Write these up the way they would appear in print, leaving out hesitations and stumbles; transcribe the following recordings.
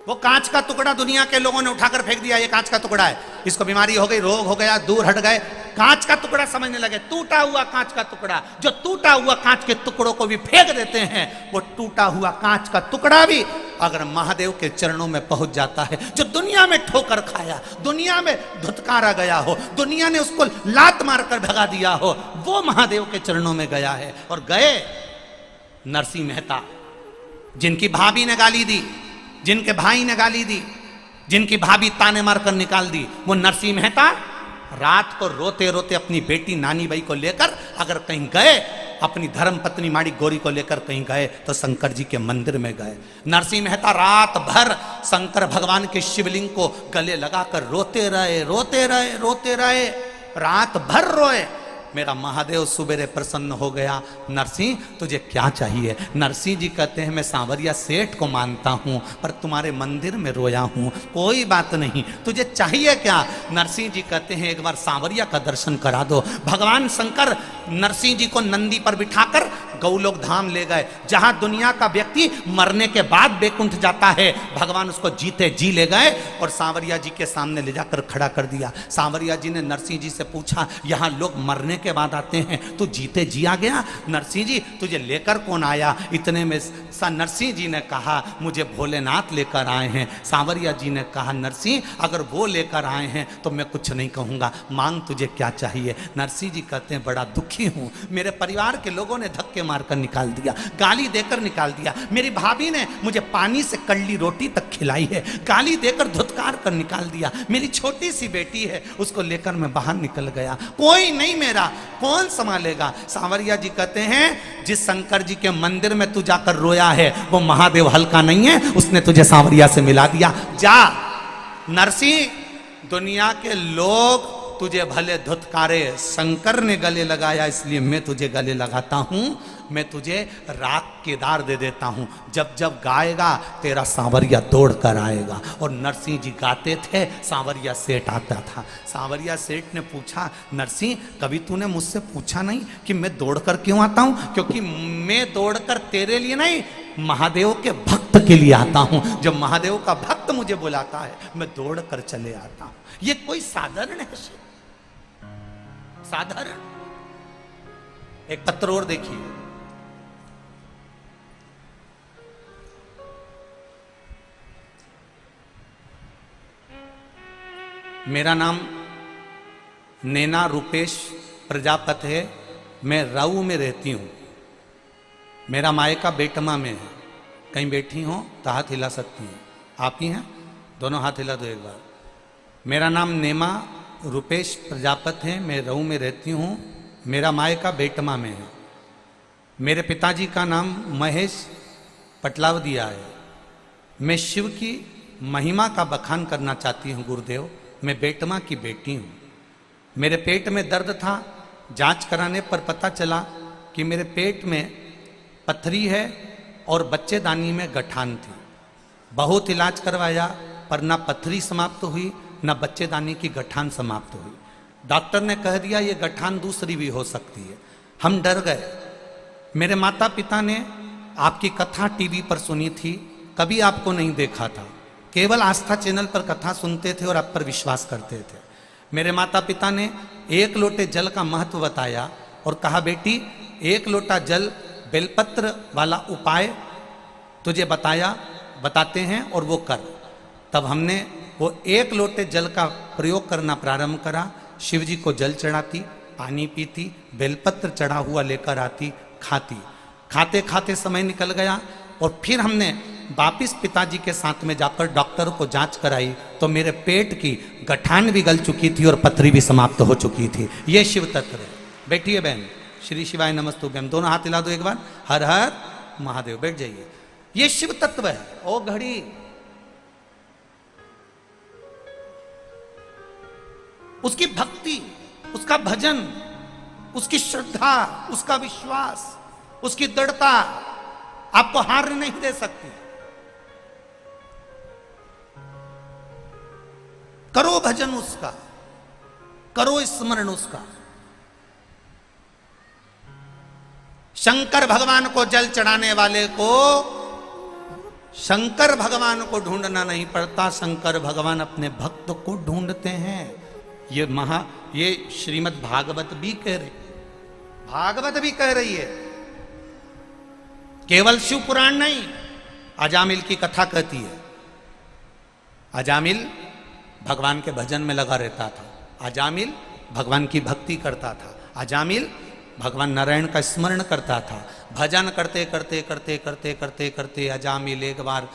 वो कांच का टुकड़ा दुनिया के लोगों ने उठाकर फेंक दिया, ये कांच का टुकड़ा है, इसको बीमारी हो गई, रोग हो गया, दूर हट गए, कांच का टुकड़ा समझने लगे। टूटा हुआ कांच का टुकड़ा, जो टूटा हुआ कांच के टुकड़ों को भी फेंक देते हैं, वो टूटा हुआ कांच का टुकड़ा भी अगर महादेव के चरणों में पहुंच जाता है, जो दुनिया में ठोकर खाया, दुनिया में धुतकारा गया हो, दुनिया ने उसको लात मारकर भगा दिया हो, वो महादेव के चरणों में गया है। और गए नरसिंह मेहता, जिनकी भाभी ने गाली दी, जिनके भाई ने गाली दी, जिनकी भाभी ताने मारकर निकाल दी, वो नरसिंह मेहता रात को रोते रोते अपनी बेटी नानी बाई को लेकर अगर कहीं गए, अपनी धर्म पत्नी माड़ी गौरी को लेकर कहीं गए तो शंकर जी के मंदिर में गए। नरसिंह मेहता रात भर शंकर भगवान के शिवलिंग को गले लगाकर रोते रहे, रोते रहे, रोते रहे, रात भर रोए। मेरा महादेव सुबेरे प्रसन्न हो गया। नरसिंह तुझे क्या चाहिए? नरसिंह जी कहते हैं मैं सांवरिया सेठ को मानता हूं, पर तुम्हारे मंदिर में रोया हूं, कोई बात नहीं, तुझे चाहिए क्या? नरसिंह जी कहते हैं एक बार सांवरिया का दर्शन करा दो। भगवान शंकर नरसिंह जी को नंदी पर बिठाकर गौलोक धाम ले गए, जहां दुनिया का व्यक्ति मरने के बाद बैकुंठ जाता है, भगवान उसको जीते जी ले गए और सांवरिया जी के सामने ले जाकर खड़ा कर दिया। सांवरिया जी ने नरसिंह जी से पूछा, यहां लोग मरने के बाद आते हैं, तू जीते जी आ गया? नरसिंह जी तुझे लेकर कौन आया? इतने में नरसिंह जी ने कहा मुझे भोलेनाथ लेकर आए हैं। सांवरिया जी ने कहा नरसिंह अगर वो लेकर आए हैं तो मैं कुछ नहीं कहूंगा, मांग तुझे क्या चाहिए? नरसिंह जी कहते हैं बड़ा दुखी हूं, मेरे परिवार के लोगों ने धक्के मारकर निकाल दिया, गाली देकर निकाल दिया, मेरी भाभी ने मुझे पानी से कड़ली रोटी तक खिलाई है, गाली देकर धुतकार कर निकाल दिया, मेरी छोटी सी बेटी है उसको लेकर मैं बाहर निकल गया, कोई नहीं मेरा, कौन संभालेगा? सांवरिया जी कहते हैं जिस शंकर जी के मंदिर में तू जाकर रोया है वो महादेव हल्का नहीं है, उसने तुझे सांवरिया से मिला दिया। जा नरसिंह, दुनिया के लोग तुझे भले धुतकारे, शंकर ने गले लगाया इसलिए मैं तुझे गले लगाता हूं, मैं तुझे राख केदार दे देता हूं, जब जब गाएगा तेरा सांवरिया दौड़ कर आएगा। और नरसिंह जी गाते थे, सांवरिया सेठ आता था। सांवरिया सेठ ने पूछा नरसिंह कभी तूने मुझसे पूछा नहीं कि मैं दौड़ कर क्यों आता हूं? क्योंकि मैं दौड़कर तेरे लिए नहीं, महादेव के भक्त के लिए आता हूं। जब महादेव का भक्त मुझे बुलाता है मैं दौड़ कर चले आता हूं। ये कोई साधारण है? साधारण? एक पत्र और देखिए, मेरा नाम नैना रूपेश प्रजापत है, मैं राऊ में रहती हूँ, मेरा मायका बेटमा में है। कहीं बैठी हो तो हाथ हिला सकती हैं, आप ही हैं, दोनों हाथ हिला दो एक बार। मेरा नाम नेमा रूपेश प्रजापत है, मैं राऊ में रहती हूँ, मेरा मायका बेटमा में है। मेरे पिताजी का नाम महेश पटलावदिया है। मैं शिव की महिमा का बखान करना चाहती हूँ गुरुदेव, मैं बेटमा की बेटी हूँ। मेरे पेट में दर्द था, जांच कराने पर पता चला कि मेरे पेट में पथरी है और बच्चेदानी में गठान थी। बहुत इलाज करवाया पर ना पथरी समाप्त हुई ना बच्चेदानी की गठान समाप्त हुई। डॉक्टर ने कह दिया ये गठान दूसरी भी हो सकती है। हम डर गए। मेरे माता पिता ने आपकी कथा टीवी पर सुनी थी, कभी आपको नहीं देखा था, केवल आस्था चैनल पर कथा सुनते थे और आप पर विश्वास करते थे। मेरे माता पिता ने एक लोटे जल का महत्व बताया और कहा बेटी एक लोटा जल बेलपत्र वाला उपाय तुझे बताते हैं और वो कर। तब हमने वो एक लोटे जल का प्रयोग करना प्रारंभ करा। शिव जी को जल चढ़ाती, पानी पीती, बेलपत्र चढ़ा हुआ लेकर आती, खाती। खाते खाते समय निकल गया और फिर हमने वापिस पिताजी के साथ में जाकर डॉक्टर को जांच कराई तो मेरे पेट की गठान भी गल चुकी थी और पथरी भी समाप्त हो चुकी थी। ये शिव तत्व है। बैठिए बहन, श्री शिवाय नमस्तुभ्यम, दोनों हाथ हिला दो एक बार, हर हर महादेव। बैठ जाइए, ये शिव तत्व है। ओ घड़ी उसकी भक्ति, उसका भजन, उसकी श्रद्धा, उसका विश्वास, उसकी दृढ़ता आपको हार नहीं दे सकती। करो भजन उसका, करो स्मरण उसका। शंकर भगवान को जल चढ़ाने वाले को शंकर भगवान को ढूंढना नहीं पड़ता, शंकर भगवान अपने भक्त को ढूंढते हैं। ये श्रीमद् भागवत भी कह रही, भागवत भी कह रही है, केवल शिव पुराण नहीं, अजामिल की कथा कहती है। अजामिल भगवान के भजन में लगा रहता था, अजामिल भगवान की भक्ति करता था, अजामिल भगवान नारायण का स्मरण करता था। भजन करते करते करते करते करते करते अजामिल एक बार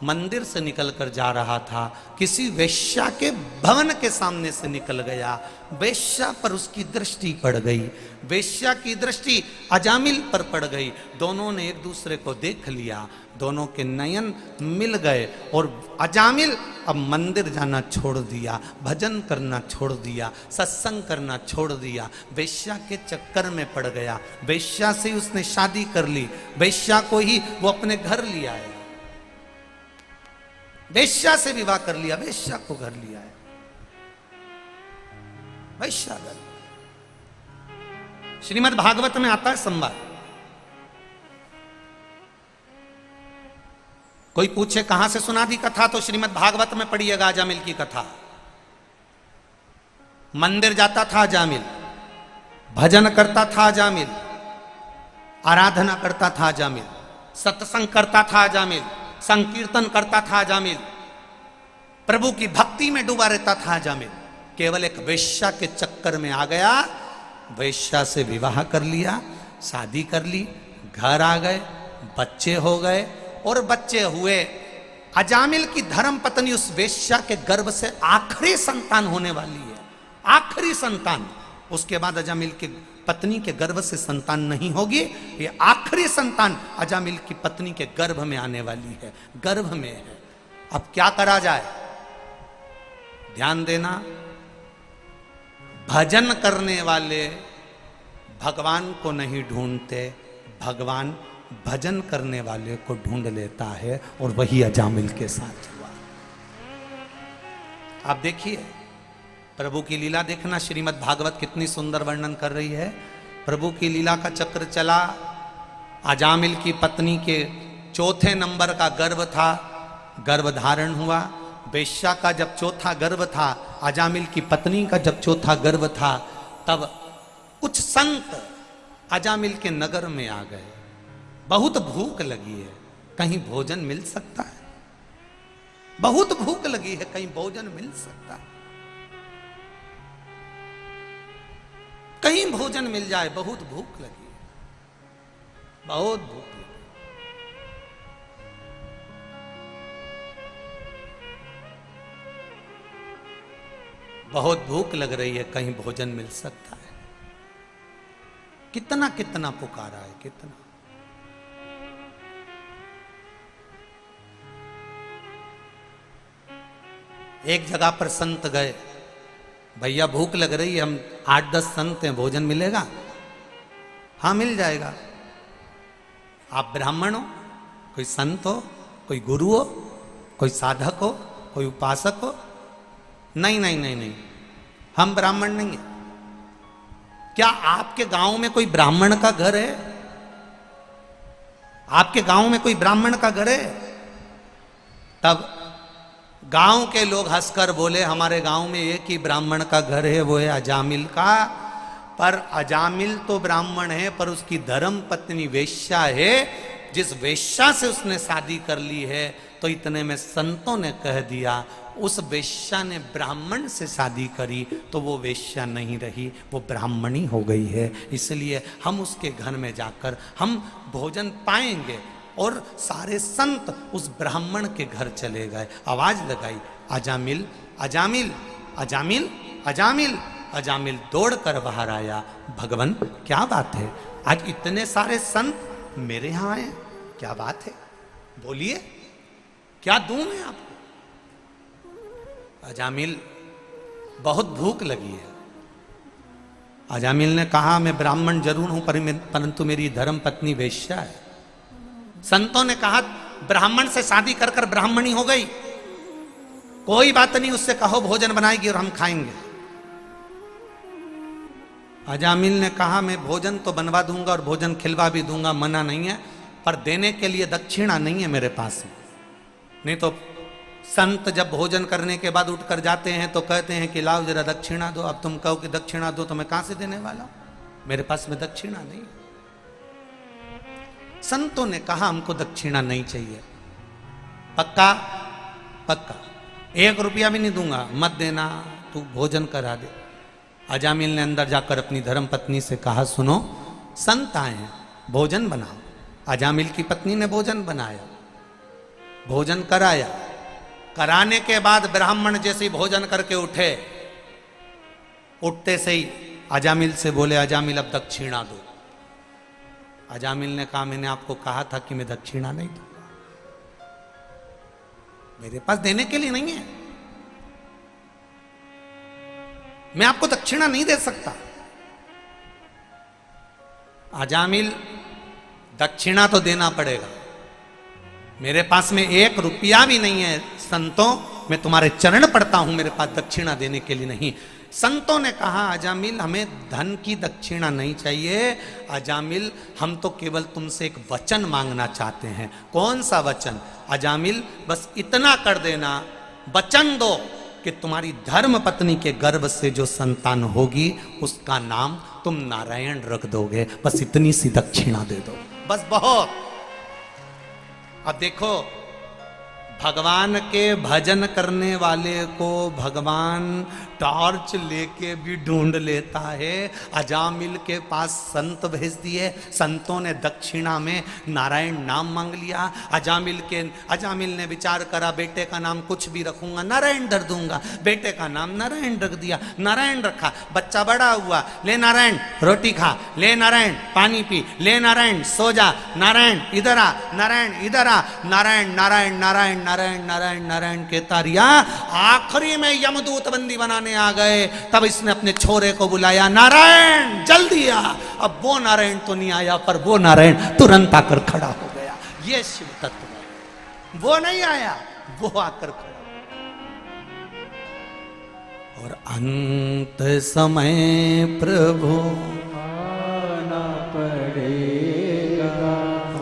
मंदिर से निकलकर जा रहा था, किसी वेश्या के भवन के सामने से निकल गया। वेश्या पर उसकी दृष्टि पड़ गई, वेश्या की दृष्टि अजामिल पर पड़ गई। दोनों ने एक दूसरे को देख लिया, दोनों के नयन मिल गए और अजामिल अब मंदिर जाना छोड़ दिया, भजन करना छोड़ दिया, सत्संग करना छोड़ दिया, वेश्या के चक्कर में पड़ गया। वेश्या से उसने शादी कर ली, वेश्या को ही वो अपने घर ले आया, वेश्या से विवाह कर लिया, वेश्या को घर लिया है, वेश्या घर। श्रीमद् भागवत में आता है संवाद। कोई पूछे कहां से सुना दी कथा, तो श्रीमद् भागवत में पढ़िएगा अजामिल की कथा। मंदिर जाता था अजामिल, भजन करता था अजामिल, आराधना करता था अजामिल, सत्संग करता था अजामिल, संकीर्तन करता था अजामिल, प्रभु की भक्ति में डूबा रहता था अजामिल। केवल एक वेश्या के चक्कर में आ गया, वेश्या से विवाह कर लिया, शादी कर ली, घर आ गए, बच्चे हो गए और बच्चे हुए। अजामिल की धर्म पत्नी उस वेश्या के गर्भ से आखिरी संतान होने वाली है, आखिरी संतान। उसके बाद अजामिल की पत्नी के गर्भ से संतान नहीं होगी, ये आखिरी संतान अजामिल की पत्नी के गर्भ में आने वाली है, गर्भ में है। अब क्या करा जाए, ध्यान देना, भजन करने वाले भगवान को नहीं ढूंढते, भगवान भजन करने वाले को ढूंढ लेता है, और वही अजामिल के साथ हुआ। आप देखिए प्रभु की लीला देखना, श्रीमद् भागवत कितनी सुंदर वर्णन कर रही है। प्रभु की लीला का चक्र चला, अजामिल की पत्नी के चौथे नंबर का गर्भ था, गर्भ धारण हुआ। वेश्या का जब चौथा गर्भ था, अजामिल की पत्नी का जब चौथा गर्भ था, तब कुछ संत अजामिल के नगर में आ गए। बहुत भूख लगी है, कहीं भोजन मिल सकता है, बहुत भूख लगी है, कहीं भोजन मिल सकता है, कहीं भोजन मिल जाए, बहुत भूख लगी है, बहुत भूख लगी। बहुत भूख लग रही है, कहीं भोजन मिल सकता है। कितना कितना पुकारा है, कितना। एक जगह पर संत गए, भैया भूख लग रही है, हम 8-10 संत हैं, भोजन मिलेगा? हाँ मिल जाएगा। आप ब्राह्मण हो, कोई संत हो, कोई गुरु हो, कोई साधक हो, कोई उपासक हो? नहीं नहीं नहीं नहीं, हम ब्राह्मण नहीं है। क्या आपके गांव में कोई ब्राह्मण का घर है? आपके गांव में कोई ब्राह्मण का घर है? तब गांव के लोग हंसकर बोले, हमारे गांव में एक ही ब्राह्मण का घर है, वो है अजामिल का। पर अजामिल तो ब्राह्मण है, पर उसकी धर्म पत्नी वेश्या है। जिस वेश्या से उसने शादी कर ली है, तो इतने में संतों ने कह दिया, उस वेश्या ने ब्राह्मण से शादी करी तो वो वेश्या नहीं रही, वो ब्राह्मणी हो गई है। इसलिए हम उसके घर में जाकर हम भोजन पाएंगे। और सारे संत उस ब्राह्मण के घर चले गए, आवाज लगाई, अजामिल अजामिल अजामिल अजामिल। अजामिल दौड़कर बाहर आया, भगवान क्या बात है, आज इतने सारे संत मेरे यहां आए, क्या बात है, बोलिए क्या दूं मैं आपको? अजामिल बहुत भूख लगी है। अजामिल ने कहा, मैं ब्राह्मण जरूर हूं, परंतु मेरी धर्म पत्नी वेश्या है। संतों ने कहा, ब्राह्मण से शादी कर कर ब्राह्मणी हो गई, कोई बात नहीं, उससे कहो भोजन बनाएगी और हम खाएंगे। अजामिल ने कहा, मैं भोजन तो बनवा दूंगा और भोजन खिलवा भी दूंगा, मना नहीं है, पर देने के लिए दक्षिणा नहीं है मेरे पास में। नहीं तो संत जब भोजन करने के बाद उठ कर जाते हैं तो कहते हैं कि लाओ जरा दक्षिणा दो। अब तुम कहो कि दक्षिणा दो तो मैं कहां से देने वाला हूं, मेरे पास में दक्षिणा नहीं। संतों ने कहा हमको दक्षिणा नहीं चाहिए। पक्का? पक्का। 1 रुपया भी नहीं दूंगा, मत देना, तू भोजन करा दे। अजामिल ने अंदर जाकर अपनी धर्म पत्नी से कहा, सुनो संत आए हैं, भोजन बनाओ। अजामिल की पत्नी ने भोजन बनाया, भोजन कराया। कराने के बाद ब्राह्मण जैसे ही भोजन करके उठे, उठते से ही अजामिल से बोले, अजामिल अब दक्षिणा दो। अजामिल ने कहा, मैंने आपको कहा था कि मैं दक्षिणा नहीं दूंगा, मेरे पास देने के लिए नहीं है, मैं आपको दक्षिणा नहीं दे सकता। अजामिल, दक्षिणा तो देना पड़ेगा, मेरे पास में 1 रुपया भी नहीं है। संतों, मैं तुम्हारे चरण पड़ता हूं, मेरे पास दक्षिणा देने के लिए नहीं। संतों ने कहा, अजामिल हमें धन की दक्षिणा नहीं चाहिए। अजामिल, हम तो केवल तुमसे एक वचन मांगना चाहते हैं। कौन सा वचन? अजामिल, बस इतना कर देना, वचन दो कि तुम्हारी धर्म पत्नी के गर्भ से जो संतान होगी उसका नाम तुम नारायण रख दोगे। बस इतनी सी दक्षिणा दे दो, बस बहुत। अब देखो, भगवान के भजन करने वाले को भगवान टॉर्च लेके भी ढूंढ लेता है। अजामिल के पास संत भेज दिए, संतों ने दक्षिणा में नारायण नाम मांग लिया। अजामिल ने विचार करा, बेटे का नाम कुछ भी रखूंगा, नारायण धर दूंगा। बेटे का नाम नारायण रख दिया, नारायण रखा। बच्चा बड़ा हुआ, ले नारायण रोटी खा, ले नारायण पानी पी, ले नारायण सो जा, नारायण इधर आ, नारायण इधर आ, नारायण नारायण नारायण नारायण नारायण नारायण कहता रिया। आखिरी में यमदूत बंदी बनाने आ गए, तब इसने अपने छोरे को बुलाया, नारायण जल्दी आ। अब वो नारायण तो नहीं आया, पर वो नारायण तुरंत आकर खड़ा हो गया। ये शिव तत्व है। वो नहीं आया, वो आकर खड़ा। और अंत समय प्रभु आना पड़ेगा,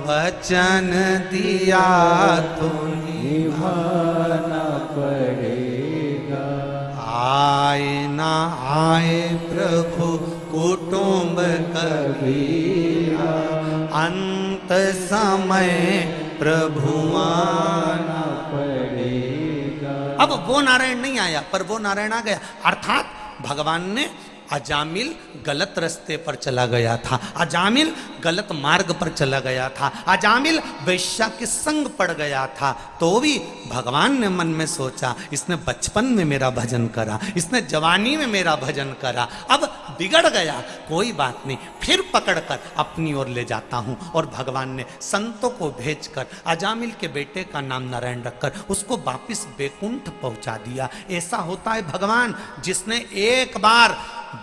वचन दिया तो निभाना पड़ेगा। आए ना आए प्रभु कुटुंब कबीरा, अंत समय प्रभु आना पड़ेगा। अब वो नारायण नहीं आया, पर वो नारायण आ गया। अर्थात भगवान ने, अजामिल गलत रास्ते पर चला गया था, अजामिल गलत मार्ग पर चला गया था, अजामिल वेश्या के संग पड़ गया था, तो भी भगवान ने मन में सोचा, इसने बचपन में मेरा भजन करा, इसने जवानी में मेरा भजन करा, अब बिगड़ गया, कोई बात नहीं, फिर पकड़कर अपनी ओर ले जाता हूं। और भगवान ने संतों को भेजकर अजामिल के बेटे का नाम नारायण रखकर उसको वापिस बैकुंठ पहुंचा दिया। ऐसा होता है भगवान, जिसने एक बार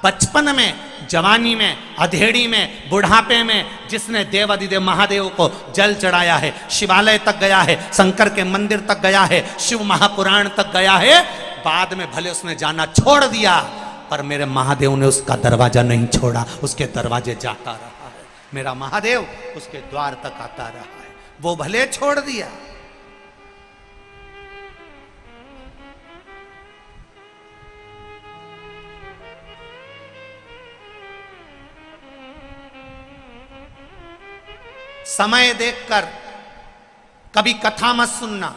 बचपन में, जवानी में, अधेड़ी में, बुढ़ापे में जिसने देवाधिदेव महादेव को जल चढ़ाया है, शिवालय तक गया है, शंकर के मंदिर तक गया है, शिव महापुराण तक गया है, बाद में भले उसने जाना छोड़ दिया, पर मेरे महादेव ने उसका दरवाजा नहीं छोड़ा, उसके दरवाजे जाता रहा है। मेरा महादेव उसके द्वार तक आता रहा है, वो भले छोड़ दिया। समय देखकर कभी कथा मत सुनना,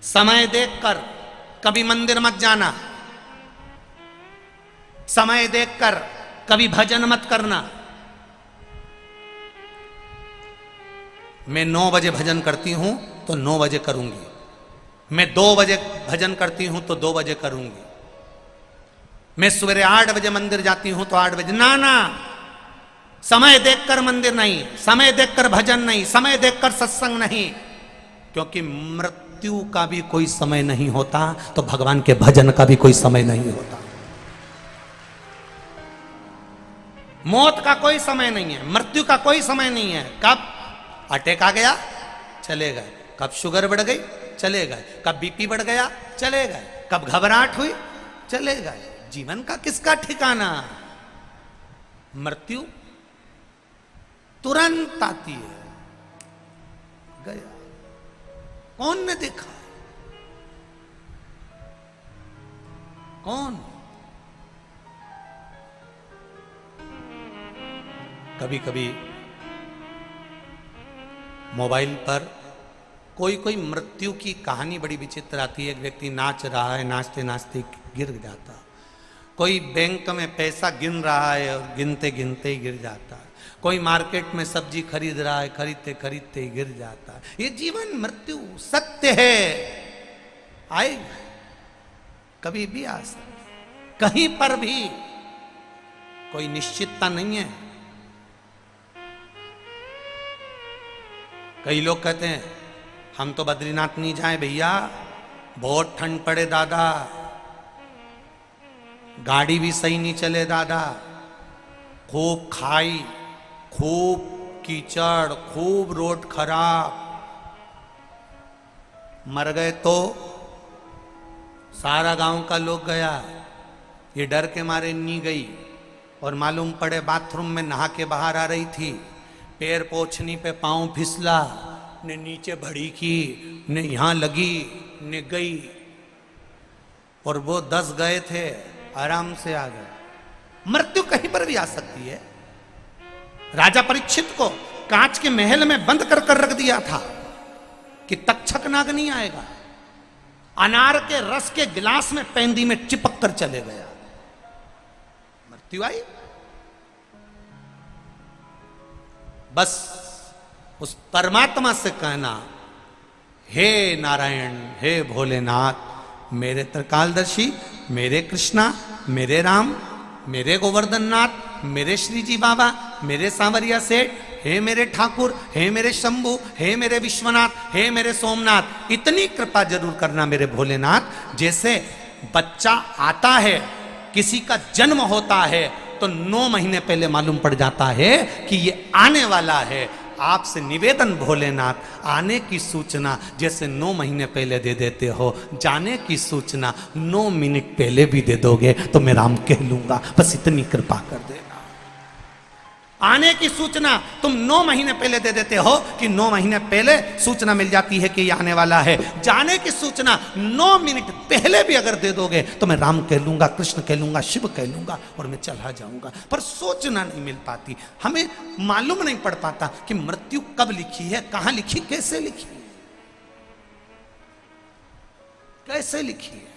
समय देखकर कभी मंदिर मत जाना, समय देखकर कभी भजन मत करना। मैं 9 बजे भजन करती हूं तो 9 बजे करूंगी, मैं 2 बजे भजन करती हूं तो 2 बजे करूंगी, मैं सवेरे 8 बजे मंदिर जाती हूं तो 8 बजे। ना ना, समय देखकर मंदिर नहीं, समय देखकर भजन नहीं, समय देखकर सत्संग नहीं, क्योंकि मृत्यु का भी कोई समय नहीं होता, तो भगवान के भजन का भी कोई समय नहीं होता। मौत का कोई समय नहीं है, मृत्यु का कोई समय नहीं है। कब अटैक आ गया चले गए, कब शुगर बढ़ गई चले गए, कब बीपी बढ़ गया चले गए, कब घबराहट हुई चले गए। जीवन का किसका ठिकाना? मृत्यु तुरंत आती है, गया। कौन ने देखा? कौन? कभी कभी मोबाइल पर कोई कोई मृत्यु की कहानी बड़ी विचित्र आती है। एक व्यक्ति नाच रहा है, नाचते नाचते गिर जाता। कोई बैंक में पैसा गिन रहा है और गिनते गिनते ही गिर जाता है। कोई मार्केट में सब्जी खरीद रहा है, खरीदते खरीदते ही गिर जाता है। ये जीवन मृत्यु सत्य है, आएगा, कभी भी आ सकता, कहीं पर भी कोई निश्चितता नहीं है। कई लोग कहते हैं हम तो बद्रीनाथ नहीं जाए भैया, बहुत ठंड पड़े दादा, गाड़ी भी सही नहीं चले दादा, खूब खाई, खूब कीचड़, खूब रोड खराब, मर गए तो सारा गांव का लोग गया, ये डर के मारे नहीं गई। और मालूम पड़े बाथरूम में नहा के बाहर आ रही थी, पैर पोछनी पे पांव फिसला, ने नीचे भड़ी की, ने यहां लगी, ने गई, और वो 10 गए थे, आराम से आ गए। मृत्यु कहीं पर भी आ सकती है। राजा परीक्षित को कांच के महल में बंद कर कर रख दिया था कि तक्षक नाग नहीं आएगा। अनार के रस के गिलास में पेंदी में चिपक कर चले गया, मृत्यु आई। बस उस परमात्मा से कहना, हे नारायण, हे भोलेनाथ, मेरे त्रिकालदर्शी, मेरे कृष्णा, मेरे राम, मेरे गोवर्धन नाथ, मेरे श्री जी बाबा, मेरे सांवरिया सेठ, हे मेरे ठाकुर, हे मेरे शंभु, हे मेरे विश्वनाथ, हे मेरे सोमनाथ, इतनी कृपा जरूर करना मेरे भोलेनाथ। जैसे बच्चा आता है, किसी का जन्म होता है तो 9 महीने पहले मालूम पड़ जाता है कि ये आने वाला है। आपसे निवेदन भोलेनाथ, आने की सूचना जैसे 9 महीने पहले दे देते हो, जाने की सूचना 9 मिनट पहले भी दे दोगे तो मैं राम कह लूंगा। बस इतनी कृपा कर देना। आने की सूचना तुम 9 महीने पहले दे देते हो कि 9 महीने पहले सूचना मिल जाती है कि ये आने वाला है। जाने की सूचना 9 मिनट पहले भी अगर दे दोगे तो मैं राम कह लूंगा, कृष्ण कह लूंगा, शिव कह लूंगा और मैं चला जाऊंगा। पर सूचना नहीं मिल पाती, हमें मालूम नहीं पड़ पाता कि मृत्यु कब लिखी है, कहां लिखी, कैसे लिखी है, कैसे लिखी है।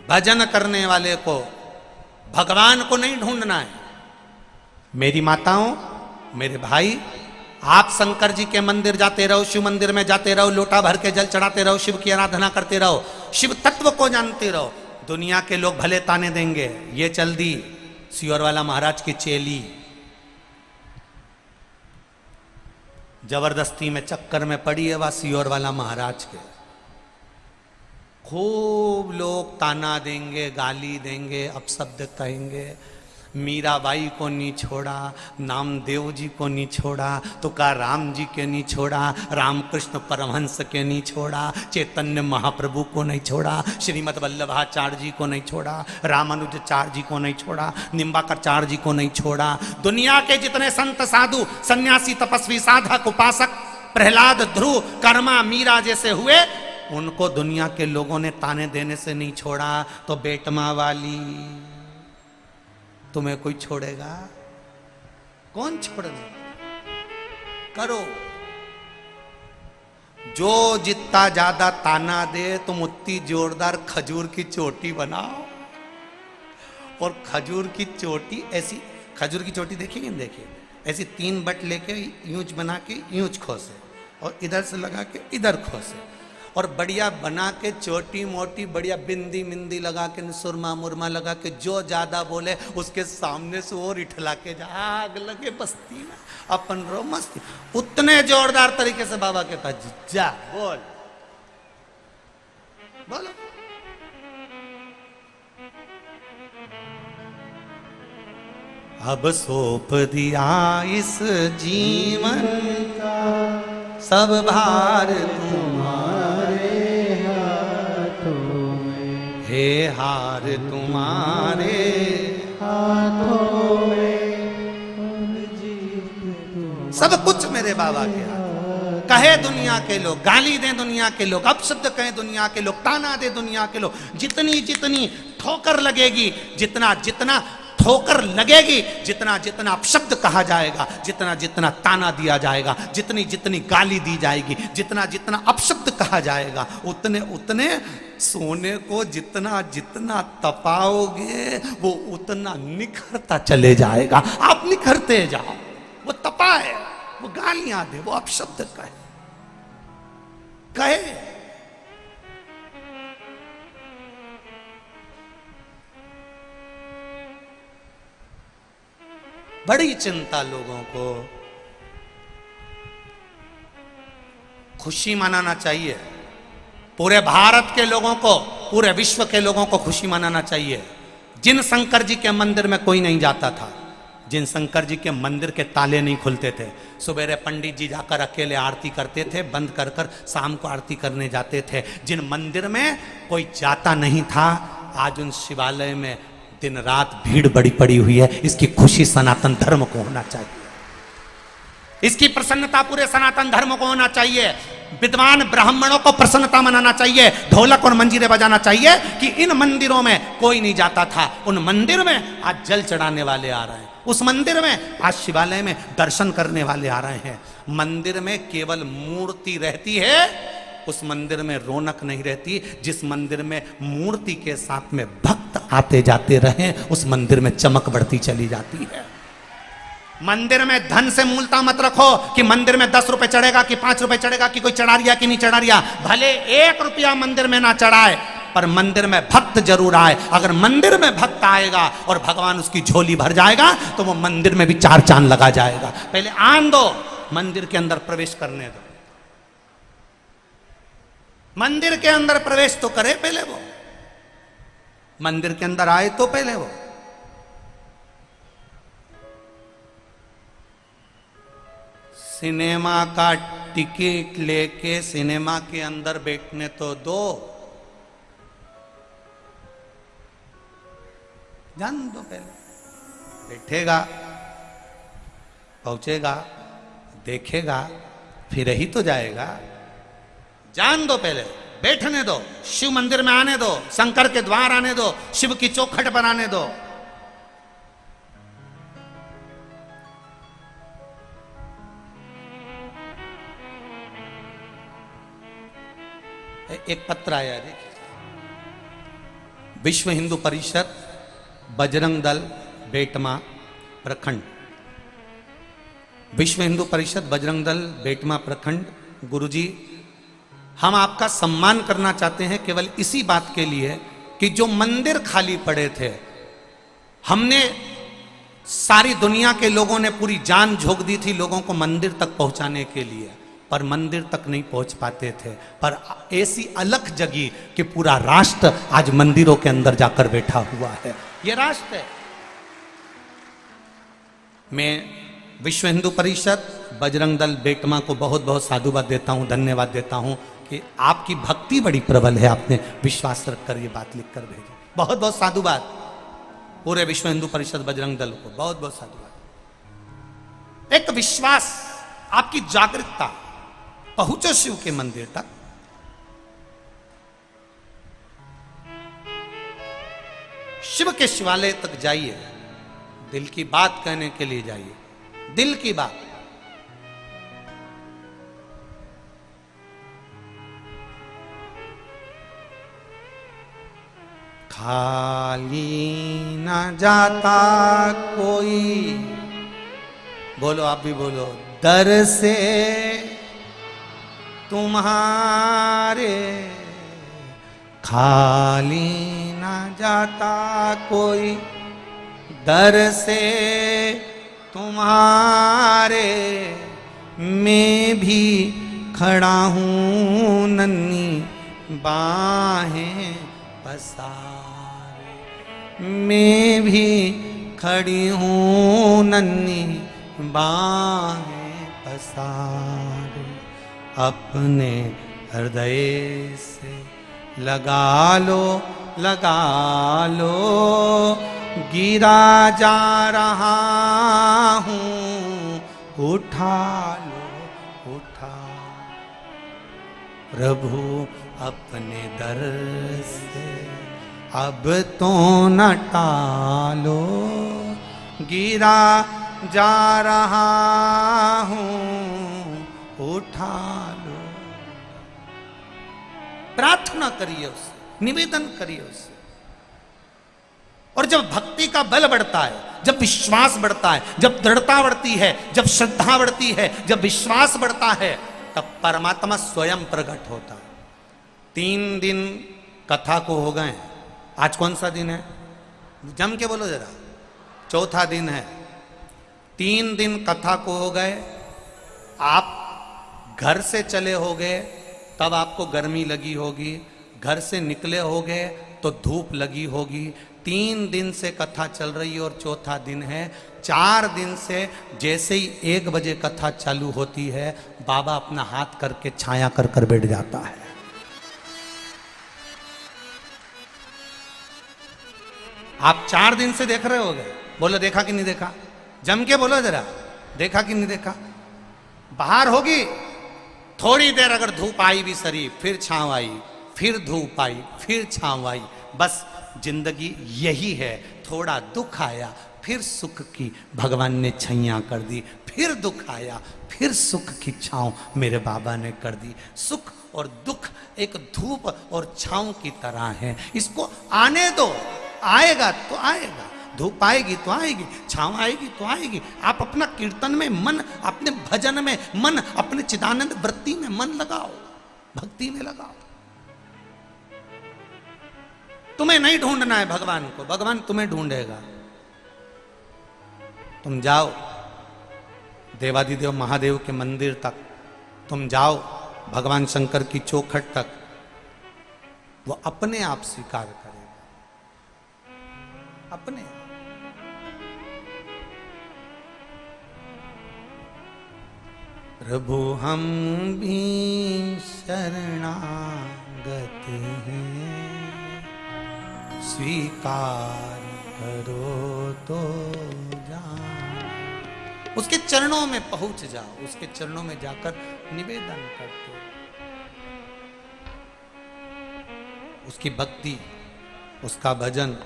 भजन करने वाले को भगवान को नहीं ढूंढना है। मेरी माताओं, मेरे भाई, आप शंकर जी के मंदिर जाते रहो, शिव मंदिर में जाते रहो, लोटा भर के जल चढ़ाते रहो, शिव की आराधना करते रहो, शिव तत्व को जानते रहो। दुनिया के लोग भले ताने देंगे, ये चल दी सियोर वाला महाराज की चेली, जबरदस्ती में चक्कर में पड़ी है वह सियोर वाला महाराज के। खूब लोग ताना देंगे, गाली देंगे, अपशब्द कहेंगे। मीराबाई को नहीं छोड़ा, नामदेव जी को नहीं छोड़ा, तुका राम जी के नहीं छोड़ा, रामकृष्ण परमहंस के नहीं छोड़ा, चैतन्य महाप्रभु को नहीं छोड़ा, श्रीमद वल्लभाचार्य जी को नहीं छोड़ा, रामानुजाचार्य जी को नहीं छोड़ा, निम्बाकरचार्य जी को नहीं छोड़ा। दुनिया के जितने संत साधु सन्यासी तपस्वी साधक उपासक प्रहलाद, ध्रुव, कर्मा, मीरा जैसे हुए, उनको दुनिया के लोगों ने ताने देने से नहीं छोड़ा। तो बेटमा वाली, तुम्हें कोई छोड़ेगा? कौन छोड़ने? करो। जो जितना ज्यादा ताना दे तुम उतनी जोरदार खजूर की चोटी बनाओ। और खजूर की चोटी ऐसी, खजूर की चोटी देखिए, देखिए ऐसी 3 बट लेके यूंच बना के यूंच खोसे और इधर से लगा के इधर खोसे और बढ़िया बना के छोटी मोटी बढ़िया बिंदी मिंदी लगा के सुरमा मुरमा लगा के जो ज्यादा बोले उसके सामने से और इठला के जा, आग लगे बस्ती में, अपन रो मस्ती। उतने जोरदार तरीके से बाबा के पास जा, बोल बोलो। अब सौंप दिया इस जीवन का सब भार तुम्हारे हाथों में, हे हार तुम्हारे हाथों में, सब कुछ मेरे बाबा के हाथ। कहे दुनिया के लोग, गाली दें दुनिया के लोग, अपशब्द कहें दुनिया के लोग, ताना दे दुनिया के लोग, जितनी जितनी ठोकर लगेगी, जितना जितना ठोकर लगेगी, जितना जितना अपशब्द कहा जाएगा, जितना जितना ताना दिया जाएगा, जितनी जितनी गाली दी जाएगी, जितना जितना अपशब्द कहा जाएगा, उतने उतने सोने को जितना जितना तपाओगे वो उतना निखरता चले जाएगा। आप निखरते जाओ। वो तपाए, वो गालियां दे, वो अपशब्द कहे बड़ी चिंता लोगों को। खुशी मनाना चाहिए। पूरे भारत के लोगों को, पूरे विश्व के लोगों को खुशी मनाना चाहिए। जिन शंकर जी के मंदिर में कोई नहीं जाता था, जिन शंकर जी के मंदिर के ताले नहीं खुलते थे, सुबेरे पंडित जी जाकर अकेले आरती करते थे, बंद कर कर शाम को आरती करने जाते थे, जिन मंदिर में कोई जाता नहीं था, आज उन शिवालय में दिन रात भीड़ बड़ी पड़ी हुई है। इसकी खुशी सनातन धर्म को होना चाहिए। इसकी प्रसन्नता पूरे सनातन धर्म को होना चाहिए। विद्वान ब्राह्मणों को प्रसन्नता मनाना चाहिए। ढोलक और मंजीरे बजाना चाहिए कि इन मंदिरों में कोई नहीं जाता था, उन मंदिर में आज जल चढ़ाने वाले आ रहे हैं, उस मंदिर में आज शिवालय में दर्शन करने वाले आ रहे हैं। मंदिर में केवल मूर्ति रहती है, उस मंदिर में रौनक नहीं रहती। जिस मंदिर में मूर्ति के साथ में भक्त आते जाते रहे, उस मंदिर में चमक बढ़ती चली जाती है। मंदिर में धन से मूलता मत रखो कि मंदिर में 10 रुपए चढ़ेगा कि 5 रुपए चढ़ेगा, कि कोई चढ़ा रिया कि नहीं चढ़ा रिया। भले 1 रुपया मंदिर में ना चढ़ाए, पर मंदिर में भक्त जरूर आए। अगर मंदिर में भक्त आएगा और भगवान उसकी झोली भर जाएगा तो वो मंदिर में भी 4 चांद लगा जाएगा। पहले आन दो, मंदिर के अंदर प्रवेश करने दो। मंदिर के अंदर प्रवेश तो करे पहले वो, मंदिर के अंदर आए तो पहले वो। सिनेमा का टिकट लेके सिनेमा के अंदर बैठने तो दो, जान दो। पहले बैठेगा, पहुंचेगा, देखेगा, फिर ही तो जाएगा। जान दो, पहले बैठने दो, शिव मंदिर में आने दो, शंकर के द्वार आने दो, शिव की चौखट बनाने दो। एक पत्र आया, देखिए, विश्व हिंदू परिषद बजरंग दल बेटमा प्रखंड। विश्व हिंदू परिषद बजरंग दल बेटमा प्रखंड, गुरुजी, हम आपका सम्मान करना चाहते हैं केवल इसी बात के लिए कि जो मंदिर खाली पड़े थे, हमने सारी दुनिया के लोगों ने पूरी जान झोंक दी थी लोगों को मंदिर तक पहुंचाने के लिए, पर मंदिर तक नहीं पहुंच पाते थे। पर ऐसी अलख जगी कि पूरा राष्ट्र आज मंदिरों के अंदर जाकर बैठा हुआ है। यह राष्ट्र है। मैं विश्व हिंदू परिषद बजरंग दल बेटमा को बहुत बहुत साधुवाद देता हूं, धन्यवाद देता हूं कि आपकी भक्ति बड़ी प्रबल है। आपने विश्वास रखकर ये बात लिखकर भेजी, बहुत बहुत साधुवाद। पूरे विश्व हिंदू परिषद बजरंग दल को बहुत बहुत साधुवाद। एक विश्वास, आपकी जागरूकता, पहुंचो शिव के मंदिर तक। शिव के शिवालय तक जाइए, दिल की बात कहने के लिए जाइए, दिल की बात। खाली ना जाता कोई, बोलो आप भी बोलो, दर से तुम्हारे खाली ना जाता कोई, दर से तुम्हारे मैं भी खड़ा हूँ नन्ही बाहें पसारे, मैं भी खड़ी हूँ नन्ही बाहें पसारे। अपने हृदय से लगा लो, लगा लो, गिरा जा रहा हूँ उठा लो उठा, प्रभु अपने दर से अब तो न टालो, गिरा जा रहा हूं उठा लो। प्रार्थना करिए उससे, निवेदन करिए उससे। और जब भक्ति का बल बढ़ता है, जब विश्वास बढ़ता है, जब दृढ़ता बढ़ती है, जब श्रद्धा बढ़ती है, जब विश्वास बढ़ता है, तब परमात्मा स्वयं प्रकट होता है। 3 दिन कथा को हो गए, आज कौन सा दिन है? जम के बोलो जरा, चौथा दिन है। 3 दिन कथा को हो गए, आप घर से चले होगे तब आपको गर्मी लगी होगी, घर से निकले होगे तो धूप लगी होगी। 3 दिन से कथा चल रही है और चौथा दिन है। 4 दिन से जैसे ही 1 बजे कथा चालू होती है, बाबा अपना हाथ करके छाया कर कर बैठ जाता है। आप 4 दिन से देख रहे होगे, बोलो देखा कि नहीं देखा? जम के बोलो जरा, देखा कि नहीं देखा? बाहर होगी थोड़ी देर, अगर धूप आई भी शरीफ, फिर छांव आई, फिर धूप आई, फिर छांव आई। बस जिंदगी यही है। थोड़ा दुख आया, फिर सुख की भगवान ने छैया कर दी, फिर दुख आया, फिर सुख की छांव मेरे बाबा ने कर दी। सुख और दुख एक धूप और छांव की तरह है, इसको आने दो, आएगा तो आएगा। धूप आएगी तो आएगी, छांव आएगी तो आएगी। आप अपना कीर्तन में मन, अपने भजन में मन, अपने चिदानंद वृत्ति में मन लगाओ, भक्ति में लगाओ। तुम्हें नहीं ढूंढना है भगवान को, भगवान तुम्हें ढूंढेगा। तुम जाओ देवादिदेव महादेव के मंदिर तक, तुम जाओ भगवान शंकर की चौखट तक, वो अपने आप स्वीकार करेगा, अपने आप। प्रभु हम भी शरणागत हैं, स्वीकार करो तो जाओ। उसके चरणों में पहुंच जाओ, उसके चरणों में जाकर निवेदन करते, उसकी भक्ति, उसका भजन,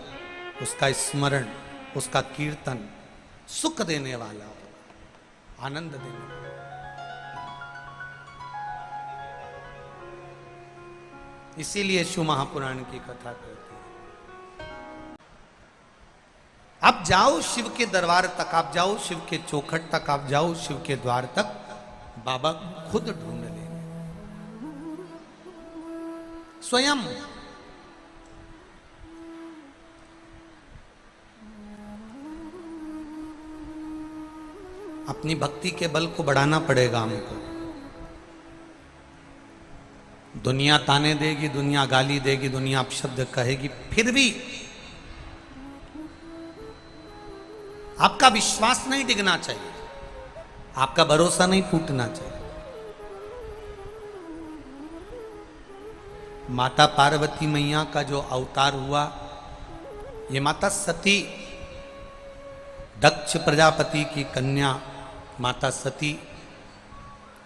उसका स्मरण, उसका कीर्तन सुख देने वाला होगा, आनंद देने वाला। इसीलिए शिव महापुराण की कथा कहती है। आप जाओ शिव के दरबार तक, आप जाओ शिव के चौखट तक, आप जाओ शिव के द्वार तक, बाबा खुद ढूंढ लेंगे स्वयं। अपनी भक्ति के बल को बढ़ाना पड़ेगा हमको। दुनिया ताने देगी, दुनिया गाली देगी, दुनिया अपशब्द कहेगी, फिर भी आपका विश्वास नहीं डिगना चाहिए, आपका भरोसा नहीं टूटना चाहिए। माता पार्वती मैया का जो अवतार हुआ, ये माता सती, दक्ष प्रजापति की कन्या माता सती,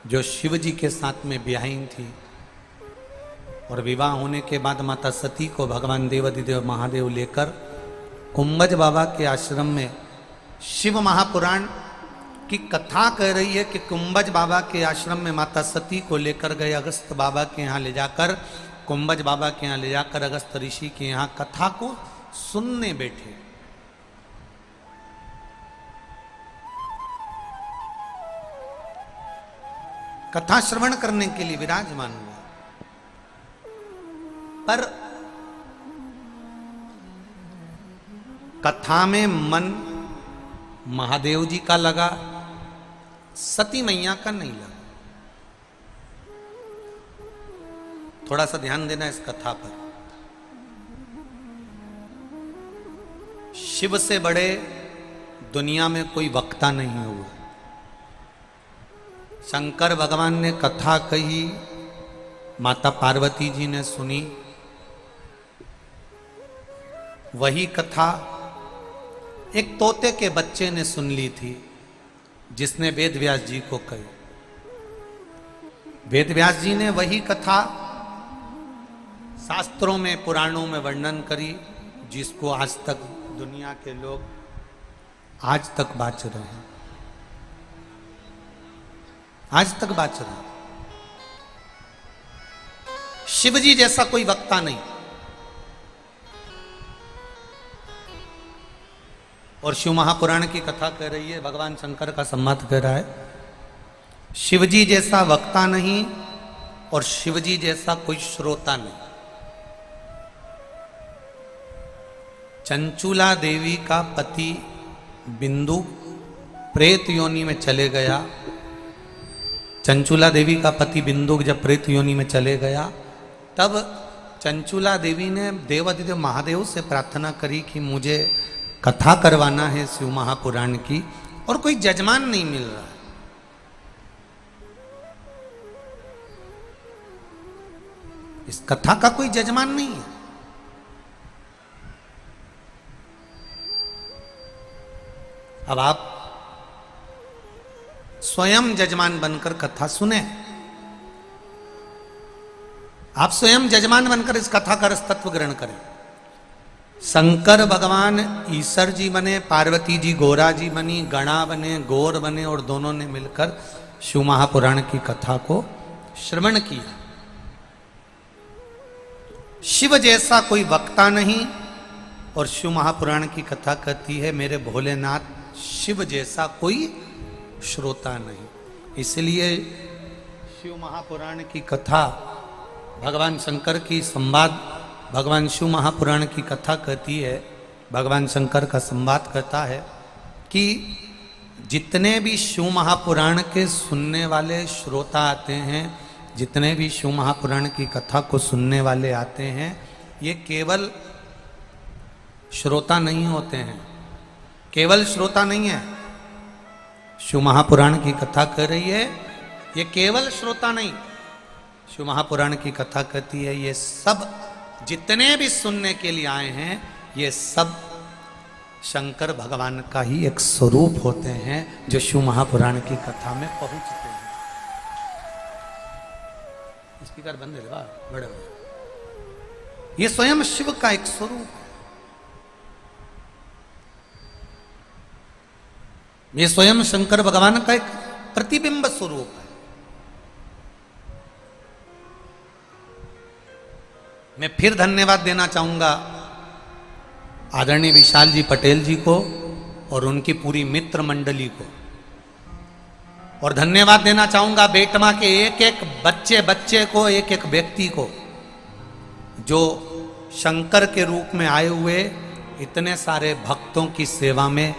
जो शिव जी के साथ में ब्याही थी, और विवाह होने के बाद माता सती को भगवान देवादिदेव महादेव लेकर कुंभज बाबा के आश्रम में, शिव महापुराण की कथा कह रही है कि कुंभज बाबा के आश्रम में माता सती को लेकर गए, अगस्त बाबा के यहाँ ले जाकर, कुंभज बाबा के यहाँ ले जाकर अगस्त ऋषि के यहाँ कथा को सुनने बैठे। कथा श्रवण करने के लिए विराजमान हुआ, पर कथा में मन महादेव जी का लगा, सती मैया का नहीं लगा। थोड़ा सा ध्यान देना इस कथा पर। शिव से बड़े दुनिया में कोई वक्ता नहीं हुआ। शंकर भगवान ने कथा कही, माता पार्वती जी ने सुनी। वही कथा एक तोते के बच्चे ने सुन ली थी। जिसने वेद व्यास जी को कही। वेद व्यास जी ने वही कथा शास्त्रों में, पुराणों में वर्णन करी, जिसको आज तक दुनिया के लोग आज तक बाच रहे हैं, आज तक बाच रहे हैं। शिव जी जैसा कोई वक्ता नहीं, और शिव महापुराण की कथा कह रही है, भगवान शंकर का संवाद कह रहा है, शिव जी जैसा वक्ता नहीं और शिव जी जैसा कोई श्रोता नहीं। चंचुला देवी का पति बिंदु प्रेत योनि में चले गया। चंचुला देवी का पति बिंदु जब प्रेत योनि में चले गया, तब चंचुला देवी ने देवाधिदेव महादेव से प्रार्थना करी कि मुझे कथा करवाना है शिव महापुराण की, और कोई जजमान नहीं मिल रहा। इस कथा का कोई जजमान नहीं है। अब आप स्वयं जजमान बनकर कथा सुने, आप स्वयं जजमान बनकर इस कथा का रस तत्व ग्रहण करें। शंकर भगवान ईश्वर जी बने, पार्वती जी गोरा जी बनी, गणा बने, गौर बने, और दोनों ने मिलकर शिव महापुराण की कथा को श्रवण किया। शिव जैसा कोई वक्ता नहीं, और शिव महापुराण की कथा कहती है मेरे भोलेनाथ शिव जैसा कोई श्रोता नहीं। इसलिए शिव महापुराण की कथा, भगवान शंकर की संवाद, भगवान शिव महापुराण की कथा कहती है, भगवान शंकर का संवाद कहता है कि जितने भी शिव महापुराण के सुनने वाले श्रोता आते हैं, जितने भी शिव महापुराण की कथा को सुनने वाले आते हैं, ये केवल श्रोता नहीं होते हैं, केवल श्रोता नहीं है। शिव महापुराण की कथा कह रही है, ये केवल श्रोता नहीं, शिव महापुराण की कथा कहती है ये सब जितने भी सुनने के लिए आए हैं, ये सब शंकर भगवान का ही एक स्वरूप होते हैं, जो शिव महापुराण की कथा में पहुंचते हैं। स्पीकर बंद है, बड़े बड़े, ये स्वयं शिव का एक स्वरूप है, ये स्वयं शंकर भगवान का एक प्रतिबिंब स्वरूप है। मैं फिर धन्यवाद देना चाहूंगा आदरणीय विशाल जी पटेल जी को और उनकी पूरी मित्र मंडली को, और धन्यवाद देना चाहूंगा बेटमा के एक एक बच्चे को, एक एक व्यक्ति को, जो शंकर के रूप में आए हुए इतने सारे भक्तों की सेवा में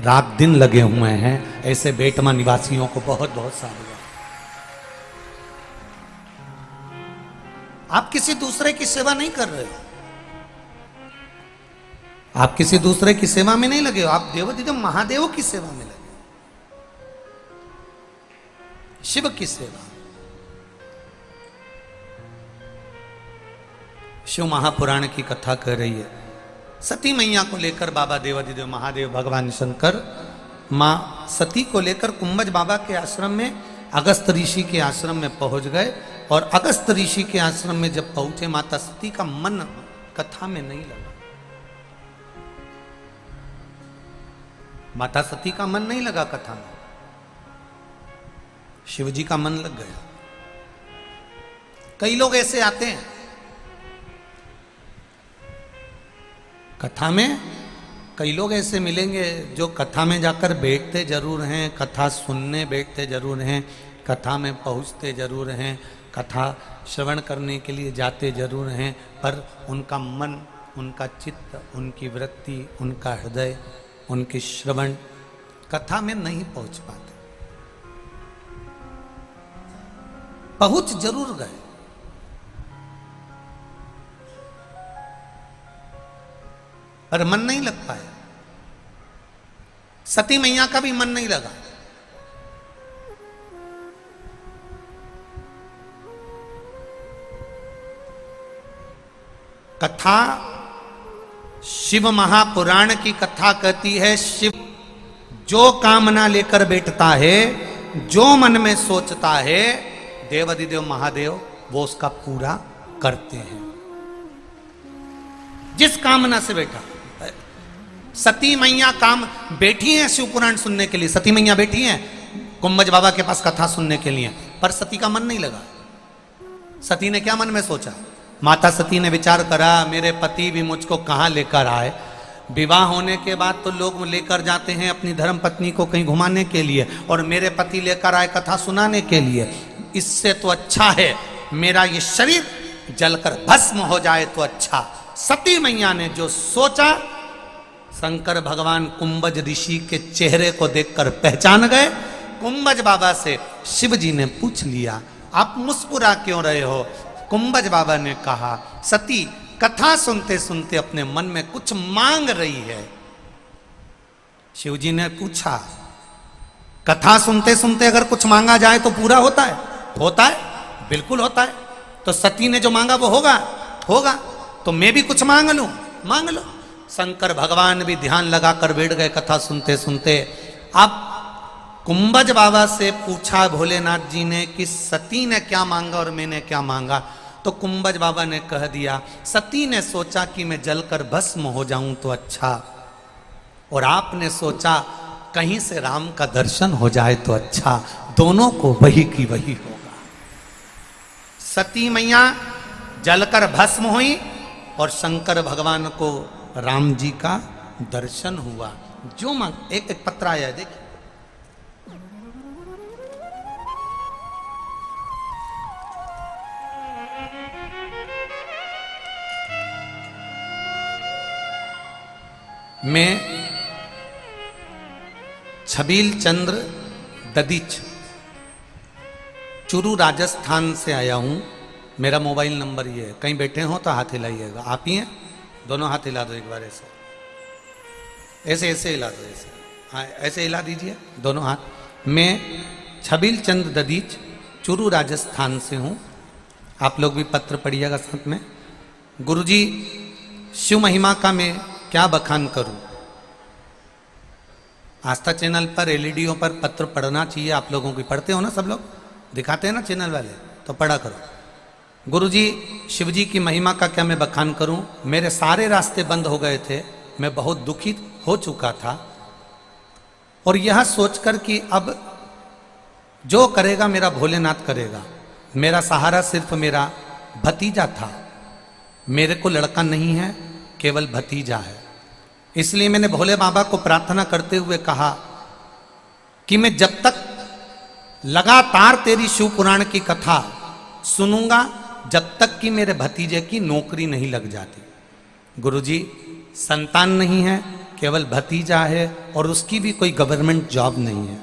रात दिन लगे हुए हैं। ऐसे बेटमा निवासियों को बहुत बहुत साधुवाद। आप किसी दूसरे की सेवा नहीं कर रहे हो, आप किसी दूसरे की सेवा में नहीं लगे हो, आप देवाधिदेव महादेव की सेवा में लगे, शिव की सेवा। शिव महापुराण की कथा कह रही है, सती मैया को लेकर बाबा देवाधिदेव महादेव भगवान शंकर मां सती को लेकर कुंभज बाबा के आश्रम में, अगस्त ऋषि के आश्रम में पहुंच गए, और अगस्त ऋषि के आश्रम में जब पहुंचे, माता सती का मन कथा में नहीं लगा, माता सती का मन नहीं लगा कथा में, शिव जी का मन लग गया। कई लोग ऐसे आते हैं कथा में, कई लोग ऐसे मिलेंगे जो कथा में जाकर बैठते जरूर हैं, कथा सुनने बैठते जरूर हैं, कथा में पहुंचते जरूर हैं, कथा श्रवण करने के लिए जाते जरूर हैं, पर उनका मन, उनका चित्त, उनकी वृत्ति, उनका हृदय, उनके श्रवण कथा में नहीं पहुंच पाते। पहुंच जरूर गए, पर मन नहीं लग पाया। सती मैया का भी मन नहीं लगा। कथा शिव महापुराण की कथा कहती है, शिव जो कामना लेकर बैठता है, जो मन में सोचता है, देवाधिदेव महादेव वो उसका पूरा करते हैं। जिस कामना से बैठा, सती मैया काम बैठी हैं शिव पुराण सुनने के लिए, सती मैया बैठी हैं कुंभज बाबा के पास कथा सुनने के लिए, पर सती का मन नहीं लगा। सती ने क्या मन में सोचा? माता सती ने विचार करा, मेरे पति भी मुझको कहाँ लेकर आए। विवाह होने के बाद तो लोग लेकर जाते हैं अपनी धर्म पत्नी को कहीं घुमाने के लिए, और मेरे पति लेकर आए कथा सुनाने के लिए। इससे तो अच्छा है मेरा ये शरीर जलकर भस्म हो जाए तो अच्छा। सती मैया ने जो सोचा, शंकर भगवान कुंभज ऋषि के चेहरे को देखकर पहचान गए। कुंभज बाबा से शिव जी ने पूछ लिया, आप मुस्कुरा क्यों रहे हो? कुंभज बाबा ने कहा, सती कथा सुनते सुनते अपने मन में कुछ मांग रही है। शिव जी ने पूछा, कथा सुनते सुनते अगर कुछ मांगा जाए तो पूरा होता है? होता है, बिल्कुल होता है। तो सती ने जो मांगा वो होगा? होगा। तो मैं भी कुछ मांग लूं? मांग लो। शंकर भगवान भी ध्यान लगाकर बैठ गए कथा सुनते सुनते। अब कुंभज बाबा से पूछा भोलेनाथ जी ने कि सती ने क्या मांगा और मैंने क्या मांगा? तो कुंभज बाबा ने कह दिया, सती ने सोचा कि मैं जलकर भस्म हो जाऊं तो अच्छा, और आपने सोचा कहीं से राम का दर्शन हो जाए तो अच्छा। दोनों को वही की वही होगा। सती मैया जलकर भस्म हुई और शंकर भगवान को राम जी का दर्शन हुआ। जो मांग, एक पत्र आया है देखिए, मैं छबील चंद्र ददीच चुरू राजस्थान से आया हूं। मेरा मोबाइल नंबर ये है, कहीं बैठे हो तो हाथ हिलाइएगा। आप ही हैं? दोनों हाथ हिला दो एक बार, ऐसे ऐसे ऐसे हिला दो, ऐसे, हाँ ऐसे हिला दीजिए दोनों हाथ। मैं छबील चंद्र ददीच चुरू राजस्थान से हूँ। आप लोग भी पत्र पढ़िएगा साथ में। गुरुजी, शिव महिमा का मैं क्या बखान करूं? आस्था चैनल पर एलईडीओ पर पत्र पढ़ना चाहिए। आप लोगों की पढ़ते हो ना, सब लोग दिखाते हैं ना चैनल वाले, तो पढ़ा करो। गुरुजी, शिवजी की महिमा का क्या मैं बखान करूं? मेरे सारे रास्ते बंद हो गए थे, मैं बहुत दुखी हो चुका था, और यह सोचकर कि अब जो करेगा मेरा भोलेनाथ करेगा। मेरा सहारा सिर्फ मेरा भतीजा था, मेरे को लड़का नहीं है, केवल भतीजा है। इसलिए मैंने भोले बाबा को प्रार्थना करते हुए कहा कि मैं जब तक लगातार तेरी शिव पुराण की कथा सुनूंगा, जब तक कि मेरे भतीजे की नौकरी नहीं लग जाती। गुरुजी, संतान नहीं है, केवल भतीजा है, और उसकी भी कोई गवर्नमेंट जॉब नहीं है।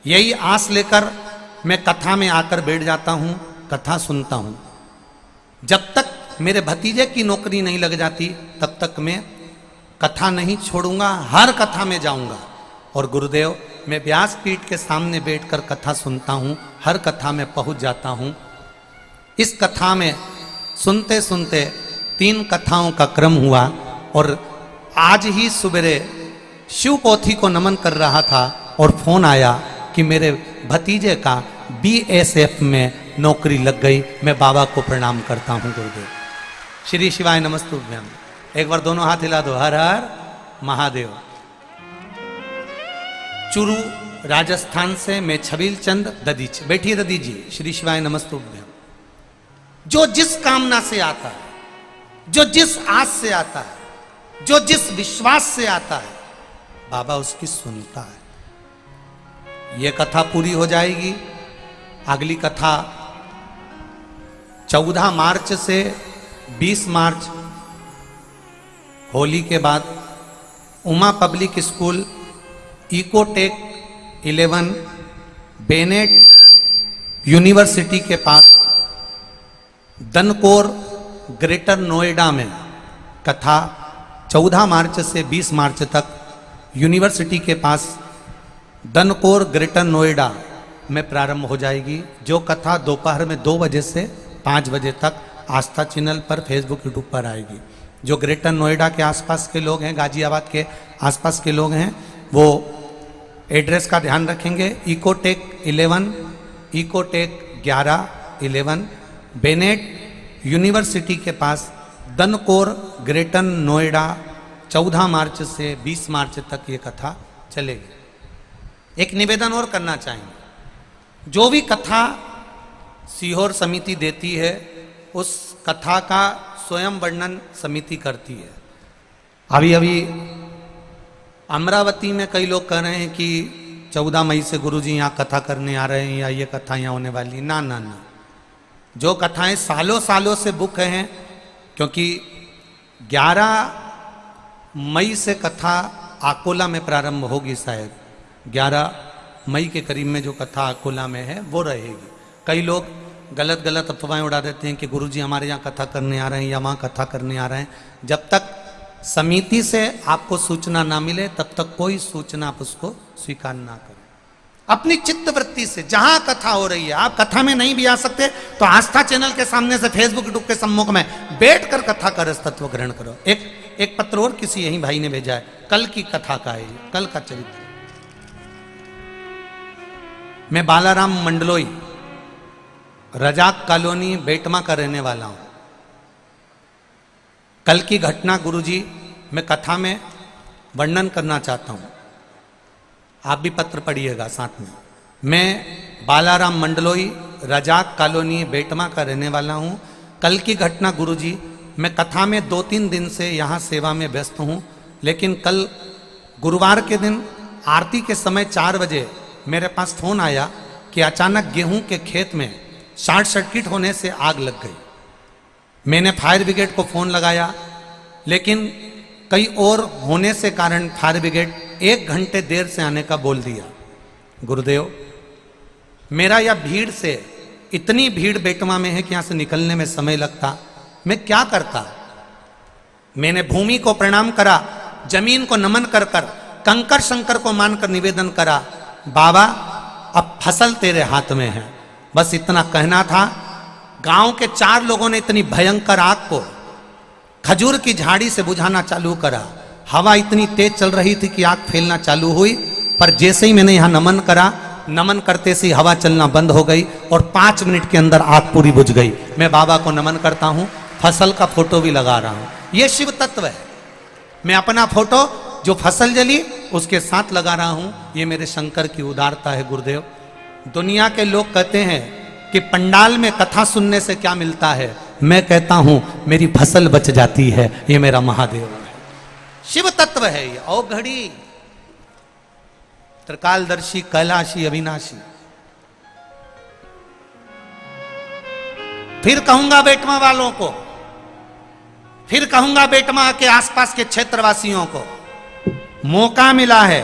यही आस लेकर मैं कथा में आकर बैठ जाता हूँ, कथा सुनता हूँ। जब तक मेरे भतीजे की नौकरी नहीं लग जाती तब तक मैं कथा नहीं छोड़ूंगा, हर कथा में जाऊंगा। और गुरुदेव, मैं व्यासपीठ के सामने बैठकर कथा सुनता हूँ, हर कथा में पहुँच जाता हूँ। इस कथा में सुनते सुनते 3 कथाओं का क्रम हुआ, और आज ही सुबह शिव पोथी को नमन कर रहा था और फोन आया कि मेरे भतीजे का BSF में नौकरी लग गई। मैं बाबा को प्रणाम करता हूँ गुरुदेव। श्री शिवाय नमस्तुभ्यम। एक बार दोनों हाथ हिला दो, हर हर महादेव। चुरू राजस्थान से मैं छबील चंद ददीच। बैठिए ददी जी। श्री शिवाय नमस्तुभ्यम। जो जिस कामना से आता है, जो जिस आस से आता है, जो जिस विश्वास से आता है, बाबा उसकी सुनता है। ये कथा पूरी हो जाएगी। अगली कथा 14 मार्च से 20 मार्च, होली के बाद, Uma public school, Ecotech 11, Bennett university के पास, दनकोर, ग्रेटर नोएडा में कथा 14 मार्च से 20 मार्च तक यूनिवर्सिटी के पास दनकोर, ग्रेटर नोएडा में प्रारंभ हो जाएगी। जो कथा दोपहर में 2 बजे से 5 बजे तक आस्था चैनल पर, फेसबुक, यूट्यूब पर आएगी। जो ग्रेटर नोएडा के आसपास के लोग हैं, गाजियाबाद के आसपास के लोग हैं, वो एड्रेस का ध्यान रखेंगे। इकोटेक 11, इकोटेक 11 बेनेट यूनिवर्सिटी के पास, दनकोर, ग्रेटर नोएडा। 14 मार्च से 20 मार्च तक ये कथा चलेगी। एक निवेदन और करना चाहेंगे, जो भी कथा सीहोर समिति देती है उस कथा का स्वयं वर्णन समिति करती है। अभी अभी अमरावती में कई लोग कह रहे हैं कि 14 मई से गुरुजी यहाँ कथा करने आ रहे हैं या ये कथा यहाँ होने वाली। ना ना ना, जो कथाएं सालों सालों से बुक हैं, क्योंकि 11 मई से कथा आकोला में प्रारंभ होगी, शायद 11 मई के करीब में जो कथा आकोला में है वो रहेगी। कई लोग गलत गलत अफवाहें उड़ा देते हैं कि गुरुजी हमारे यहाँ कथा करने आ रहे हैं या वहाँ कथा करने आ रहे हैं। जब तक समिति से आपको सूचना ना मिले तब तक कोई सूचना आप उसको स्वीकार ना करें। अपनी चित्त वृत्ति से जहां कथा हो रही है, आप कथा में नहीं भी आ सकते तो आस्था चैनल के सामने से, फेसबुक यूट्यूब के सम्मुख में बैठकर कथा का रस तत्व ग्रहण करो। एक पत्र और किसी यही भाई ने भेजा है, कल की कथा का है, कल का चरित्र। मैं बालाराम मंडलोई, रजाक कॉलोनी, बेटमा का रहने वाला हूं। कल की घटना गुरुजी मैं कथा में वर्णन करना चाहता हूं, आप भी पत्र पढ़िएगा साथ में। मैं बालाराम मंडलोई, रजाक कॉलोनी, बेटमा का रहने वाला हूं। कल की घटना गुरुजी, मैं कथा में 2-3 दिन से यहाँ सेवा में व्यस्त हूँ, लेकिन कल गुरुवार के दिन आरती के समय 4 बजे मेरे पास फोन आया कि अचानक गेहूं के खेत में शॉर्ट सर्किट होने से आग लग गई। मैंने फायर ब्रिगेड को फोन लगाया, लेकिन कई और होने से कारण फायर ब्रिगेड 1 घंटे देर से आने का बोल दिया। गुरुदेव, मेरा यह भीड़ से, इतनी भीड़ बेटमा में है कि यहां से निकलने में समय लगता, मैं क्या करता। मैंने भूमि को प्रणाम करा, जमीन को नमन कर कर, कंकर शंकर को मानकर निवेदन करा, बाबा अब फसल तेरे हाथ में है। बस इतना कहना था। गांव के 4 लोगों ने इतनी भयंकर आग को खजूर की झाड़ी से बुझाना चालू करा। हवा इतनी तेज चल रही थी कि आग फैलना चालू हुई, पर जैसे ही मैंने यहां नमन करा, नमन करते से हवा चलना बंद हो गई और 5 मिनट के अंदर आग पूरी बुझ गई। मैं बाबा को नमन करता हूं, फसल का फोटो भी लगा रहा हूं। यह शिव तत्व है। मैं अपना फोटो जो फसल जली उसके साथ लगा रहा हूं। ये मेरे शंकर की उदारता है गुरुदेव। दुनिया के लोग कहते हैं कि पंडाल में कथा सुनने से क्या मिलता है, मैं कहता हूं मेरी फसल बच जाती है। ये मेरा महादेव है, शिव तत्व है ये। ओ घड़ी त्रिकालदर्शी, कैलाशी, अविनाशी। फिर कहूंगा बेटमा वालों को, फिर कहूंगा बेटमा के आसपास के क्षेत्रवासियों को, मौका मिला है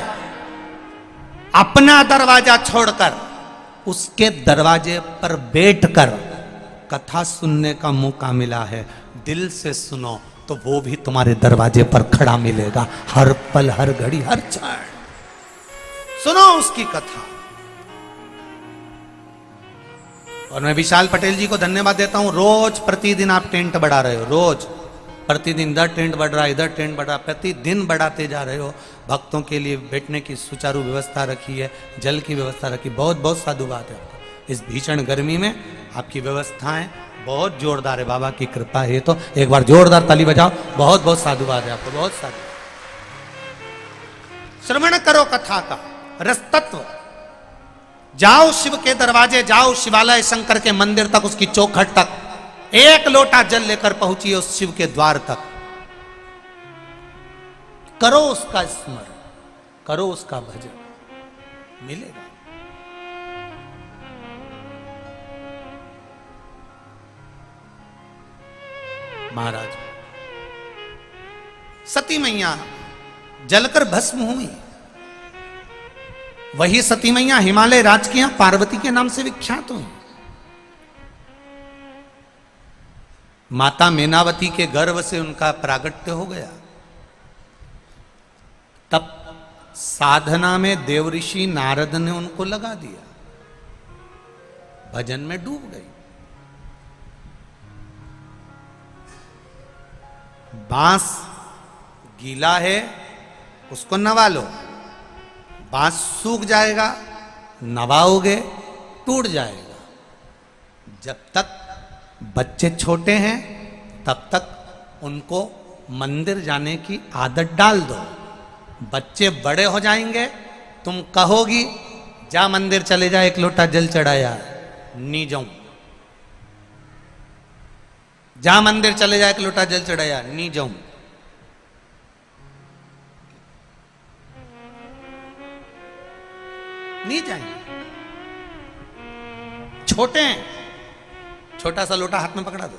अपना दरवाजा छोड़कर उसके दरवाजे पर बैठकर कथा सुनने का मौका मिला है। दिल से सुनो तो वो भी तुम्हारे दरवाजे पर खड़ा मिलेगा, हर पल, हर घड़ी, हर क्षण सुनो उसकी कथा। और मैं विशाल पटेल जी को धन्यवाद देता हूं। रोज प्रतिदिन आप टेंट बढ़ा रहे हो, रोज प्रतिदिन इधर टेंट बढ़ रहा है, इधर टेंट बढ़ रहा है, प्रतिदिन बढ़ाते जा रहे हो। भक्तों के लिए बैठने की सुचारू व्यवस्था रखी है, जल की व्यवस्था रखी, बहुत बहुत साधुवाद है आपको। इस भीषण गर्मी में आपकी व्यवस्थाएं बहुत जोरदार है, बाबा की कृपा है। तो एक बार जोरदार ताली बजाओ, बहुत बहुत साधुवाद है आपको, बहुत साधु। श्रवण करो कथा का रस तत्व। जाओ शिव के दरवाजे, जाओ शिवालय, शंकर के मंदिर तक, उसकी चौखट तक, 1 लोटा जल लेकर पहुंचिए उस शिव के द्वार तक। करो उसका स्मरण, करो उसका भजन, मिलेगा। महाराज, सती मैया जलकर भस्म हुई। वही सती मैया हिमालय राज की यहां पार्वती के नाम से विख्यात हुई। माता मेनावती के गर्भ से उनका प्रागट्य हो गया। तब साधना में देवऋषि नारद ने उनको लगा दिया, भजन में डूब गई। बांस गीला है उसको नवा लो, बांस सूख जाएगा, नवाओगे टूट जाएगा। जब तक बच्चे छोटे हैं तब तक उनको मंदिर जाने की आदत डाल दो। बच्चे बड़े हो जाएंगे, तुम कहोगी जा मंदिर चले जा, एक लोटा जल चढ़ाया, नहीं जाऊं। जा मंदिर चले जा, एक लोटा जल चढ़ाया, नहीं जाऊं। नहीं जाएंगे। छोटे हैं, छोटा सा लोटा हाथ में पकड़ा दो,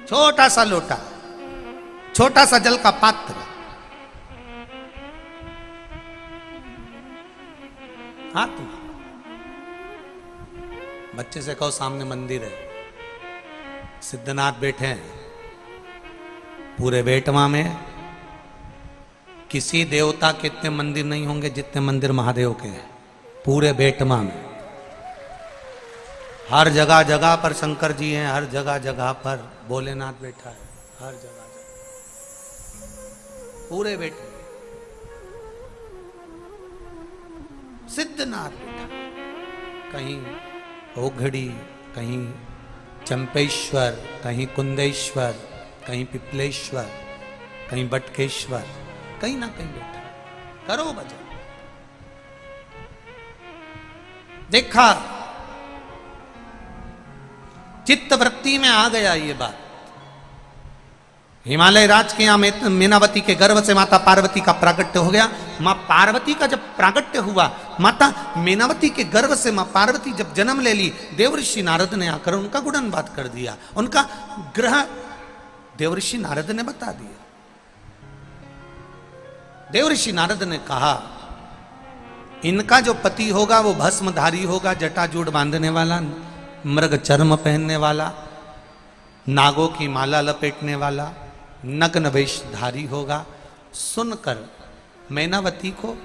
छोटा सा लोटा, छोटा सा जल का पात्र, हाथ में। बच्चे से कहो सामने मंदिर है, सिद्धनाथ बैठे हैं। पूरे बेटवा में किसी देवता के इतने मंदिर नहीं होंगे जितने मंदिर महादेव के हैं। पूरे बेटवा में हर जगह जगह पर शंकर जी हैं, हर जगह जगह पर भोलेनाथ बैठा है, हर जगह पूरे बेटे सिद्धनाथ बैठा, कहीं ओघड़ी, कहीं चंपेश्वर, कहीं कुंदेश्वर, कहीं पिपलेश्वर, कहीं बटकेश्वर, कहीं ना कहीं बैठा। करो भजन। देखा, चित्त वृत्ति में आ गया ये बात। हिमालय राज के यहां मीनावती के गर्भ से माता पार्वती का प्रागट्य हो गया। मां पार्वती का जब प्रागट्य हुआ, माता मीनावती के गर्भ से मां पार्वती जब जन्म ले ली, देवऋषि नारद ने आकर उनका गुणगान कर दिया। उनका ग्रह देवऋषि नारद ने बता दिया। देवऋषि नारद ने कहा इनका जो पति होगा वो भस्मधारी होगा, जटाजूट बांधने वाला, मृग चर्म पहनने वाला, नागों की माला लपेटने वाला, नग्न वेशधारी होगा। सुनकर मैनावती को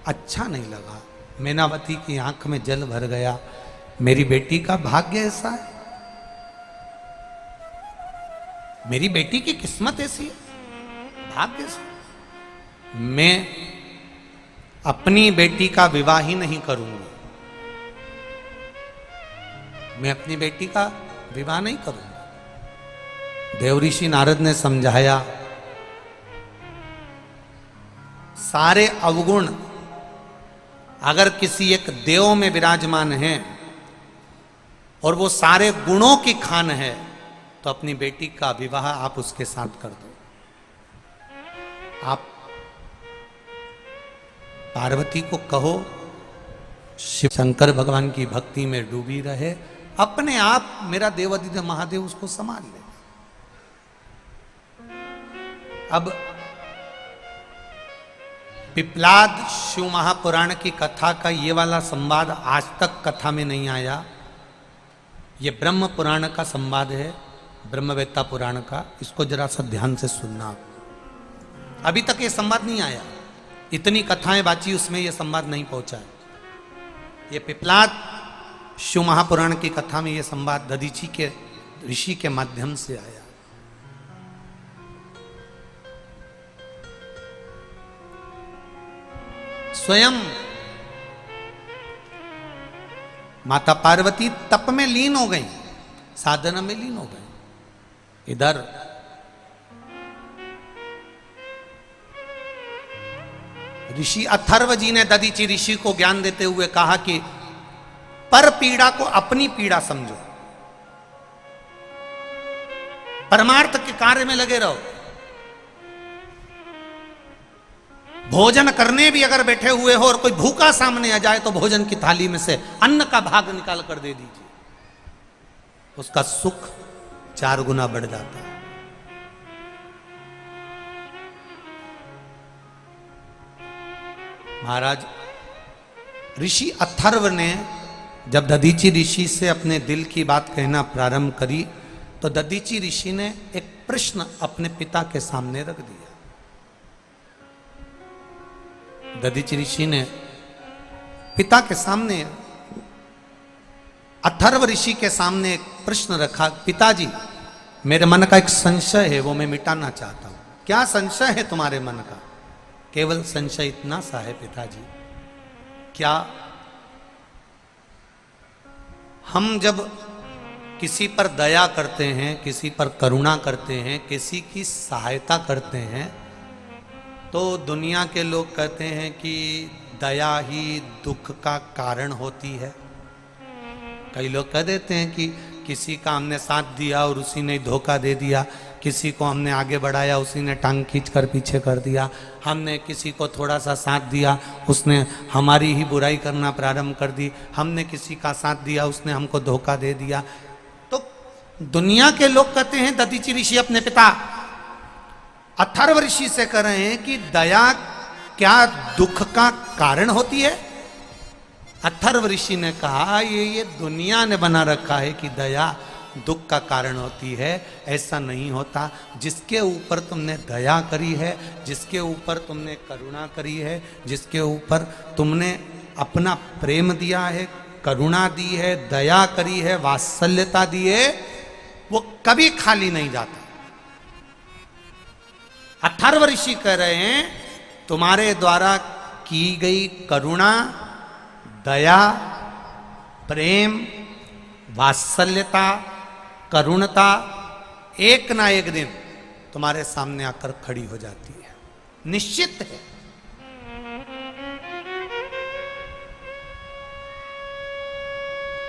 अच्छा नहीं लगा। मैनावती की आंख में जल भर गया। मेरी बेटी का भाग्य ऐसा है, मेरी बेटी की किस्मत ऐसी है, भाग्य से मैं अपनी बेटी का विवाह ही नहीं करूंगी। मैं अपनी बेटी का विवाह नहीं करूंगा। देवऋषि नारद ने समझाया, सारे अवगुण अगर किसी एक देव में विराजमान हैं और वो सारे गुणों की खान है, तो अपनी बेटी का विवाह आप उसके साथ कर दो। आप पार्वती को कहो शिव शंकर भगवान की भक्ति में डूबी रहे, अपने आप मेरा देवाधिदेव महादेव उसको संभाल ले। अब पिपलाद शिव महापुराण की कथा का ये वाला संवाद आज तक कथा में नहीं आया। ये ब्रह्म पुराण का संवाद है, ब्रह्मवेत्ता पुराण का। इसको जरा सा ध्यान से सुनना। अभी तक ये संवाद नहीं आया, इतनी कथाएं बाची उसमें ये संवाद नहीं पहुंचा है। ये पिपलाद शिव महापुराण की कथा में ये संवाद दधीची के ऋषि के माध्यम से आया। स्वयं माता पार्वती तप में लीन हो गई, साधना में लीन हो गई। इधर ऋषि अथर्व जी ने दधीची ऋषि को ज्ञान देते हुए कहा कि पर पीड़ा को अपनी पीड़ा समझो, परमार्थ के कार्य में लगे रहो। भोजन करने भी अगर बैठे हुए हो और कोई भूखा सामने आ जाए तो भोजन की थाली में से अन्न का भाग निकाल कर दे दीजिए, उसका सुख 4 गुना बढ़ जाता है। महाराज ऋषि अथर्व ने जब दधीची ऋषि से अपने दिल की बात कहना प्रारंभ करी, तो दधीची ऋषि ने एक प्रश्न अपने पिता के सामने रख दिया। दधीची ऋषि ने पिता के सामने, अथर्व ऋषि के सामने एक प्रश्न रखा, पिताजी मेरे मन का एक संशय है, वो मैं मिटाना चाहता हूं। क्या संशय है तुम्हारे मन का? केवल संशय इतना सा है पिताजी, क्या हम जब किसी पर दया करते हैं, किसी पर करुणा करते हैं, किसी की सहायता करते हैं, तो दुनिया के लोग कहते हैं कि दया ही दुख का कारण होती है। कई लोग कह देते हैं कि किसी का हमने साथ दिया और उसी ने धोखा दे दिया, किसी को हमने आगे बढ़ाया उसी ने टांग खींच कर पीछे कर दिया, हमने किसी को थोड़ा सा साथ दिया उसने हमारी ही बुराई करना प्रारंभ कर दी, हमने किसी का साथ दिया उसने हमको धोखा दे दिया। तो दुनिया के लोग कहते हैं, दधीचि ऋषि अपने पिता अथर्व ऋषि से कह रहे हैं कि दया क्या दुख का कारण होती है? अथर्व ऋषि ने कहा ये दुनिया ने बना रखा है कि दया दुख का कारण होती है, ऐसा नहीं होता। जिसके ऊपर तुमने दया करी है, जिसके ऊपर तुमने करुणा करी है, जिसके ऊपर तुमने अपना प्रेम दिया है, करुणा दी है, दया करी है, वात्सल्यता दी है, वो कभी खाली नहीं जाता। अथर्व ऋषि कह रहे हैं तुम्हारे द्वारा की गई करुणा, दया, प्रेम, वात्सल्यता, करुणता एक ना एक दिन तुम्हारे सामने आकर खड़ी हो जाती है, निश्चित है।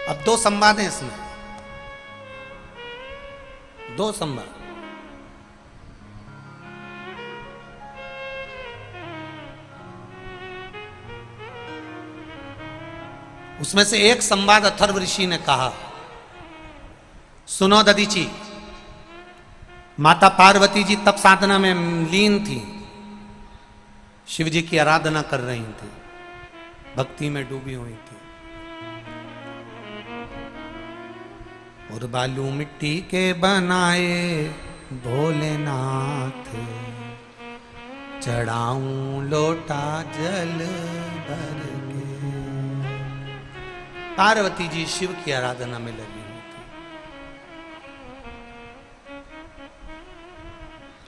अब दो संवाद हैं इसमें, दो संवाद। उसमें से एक संवाद अथर्व ऋषि ने कहा, सुनो दधीचि, माता पार्वती जी तप साधना में लीन थी, शिव जी की आराधना कर रही थी, भक्ति में डूबी हुई थी, और बालू मिट्टी के बनाए भोलेनाथ, चढ़ाऊं लोटा जल भर के। पार्वती जी शिव की आराधना में लगी हुई थी।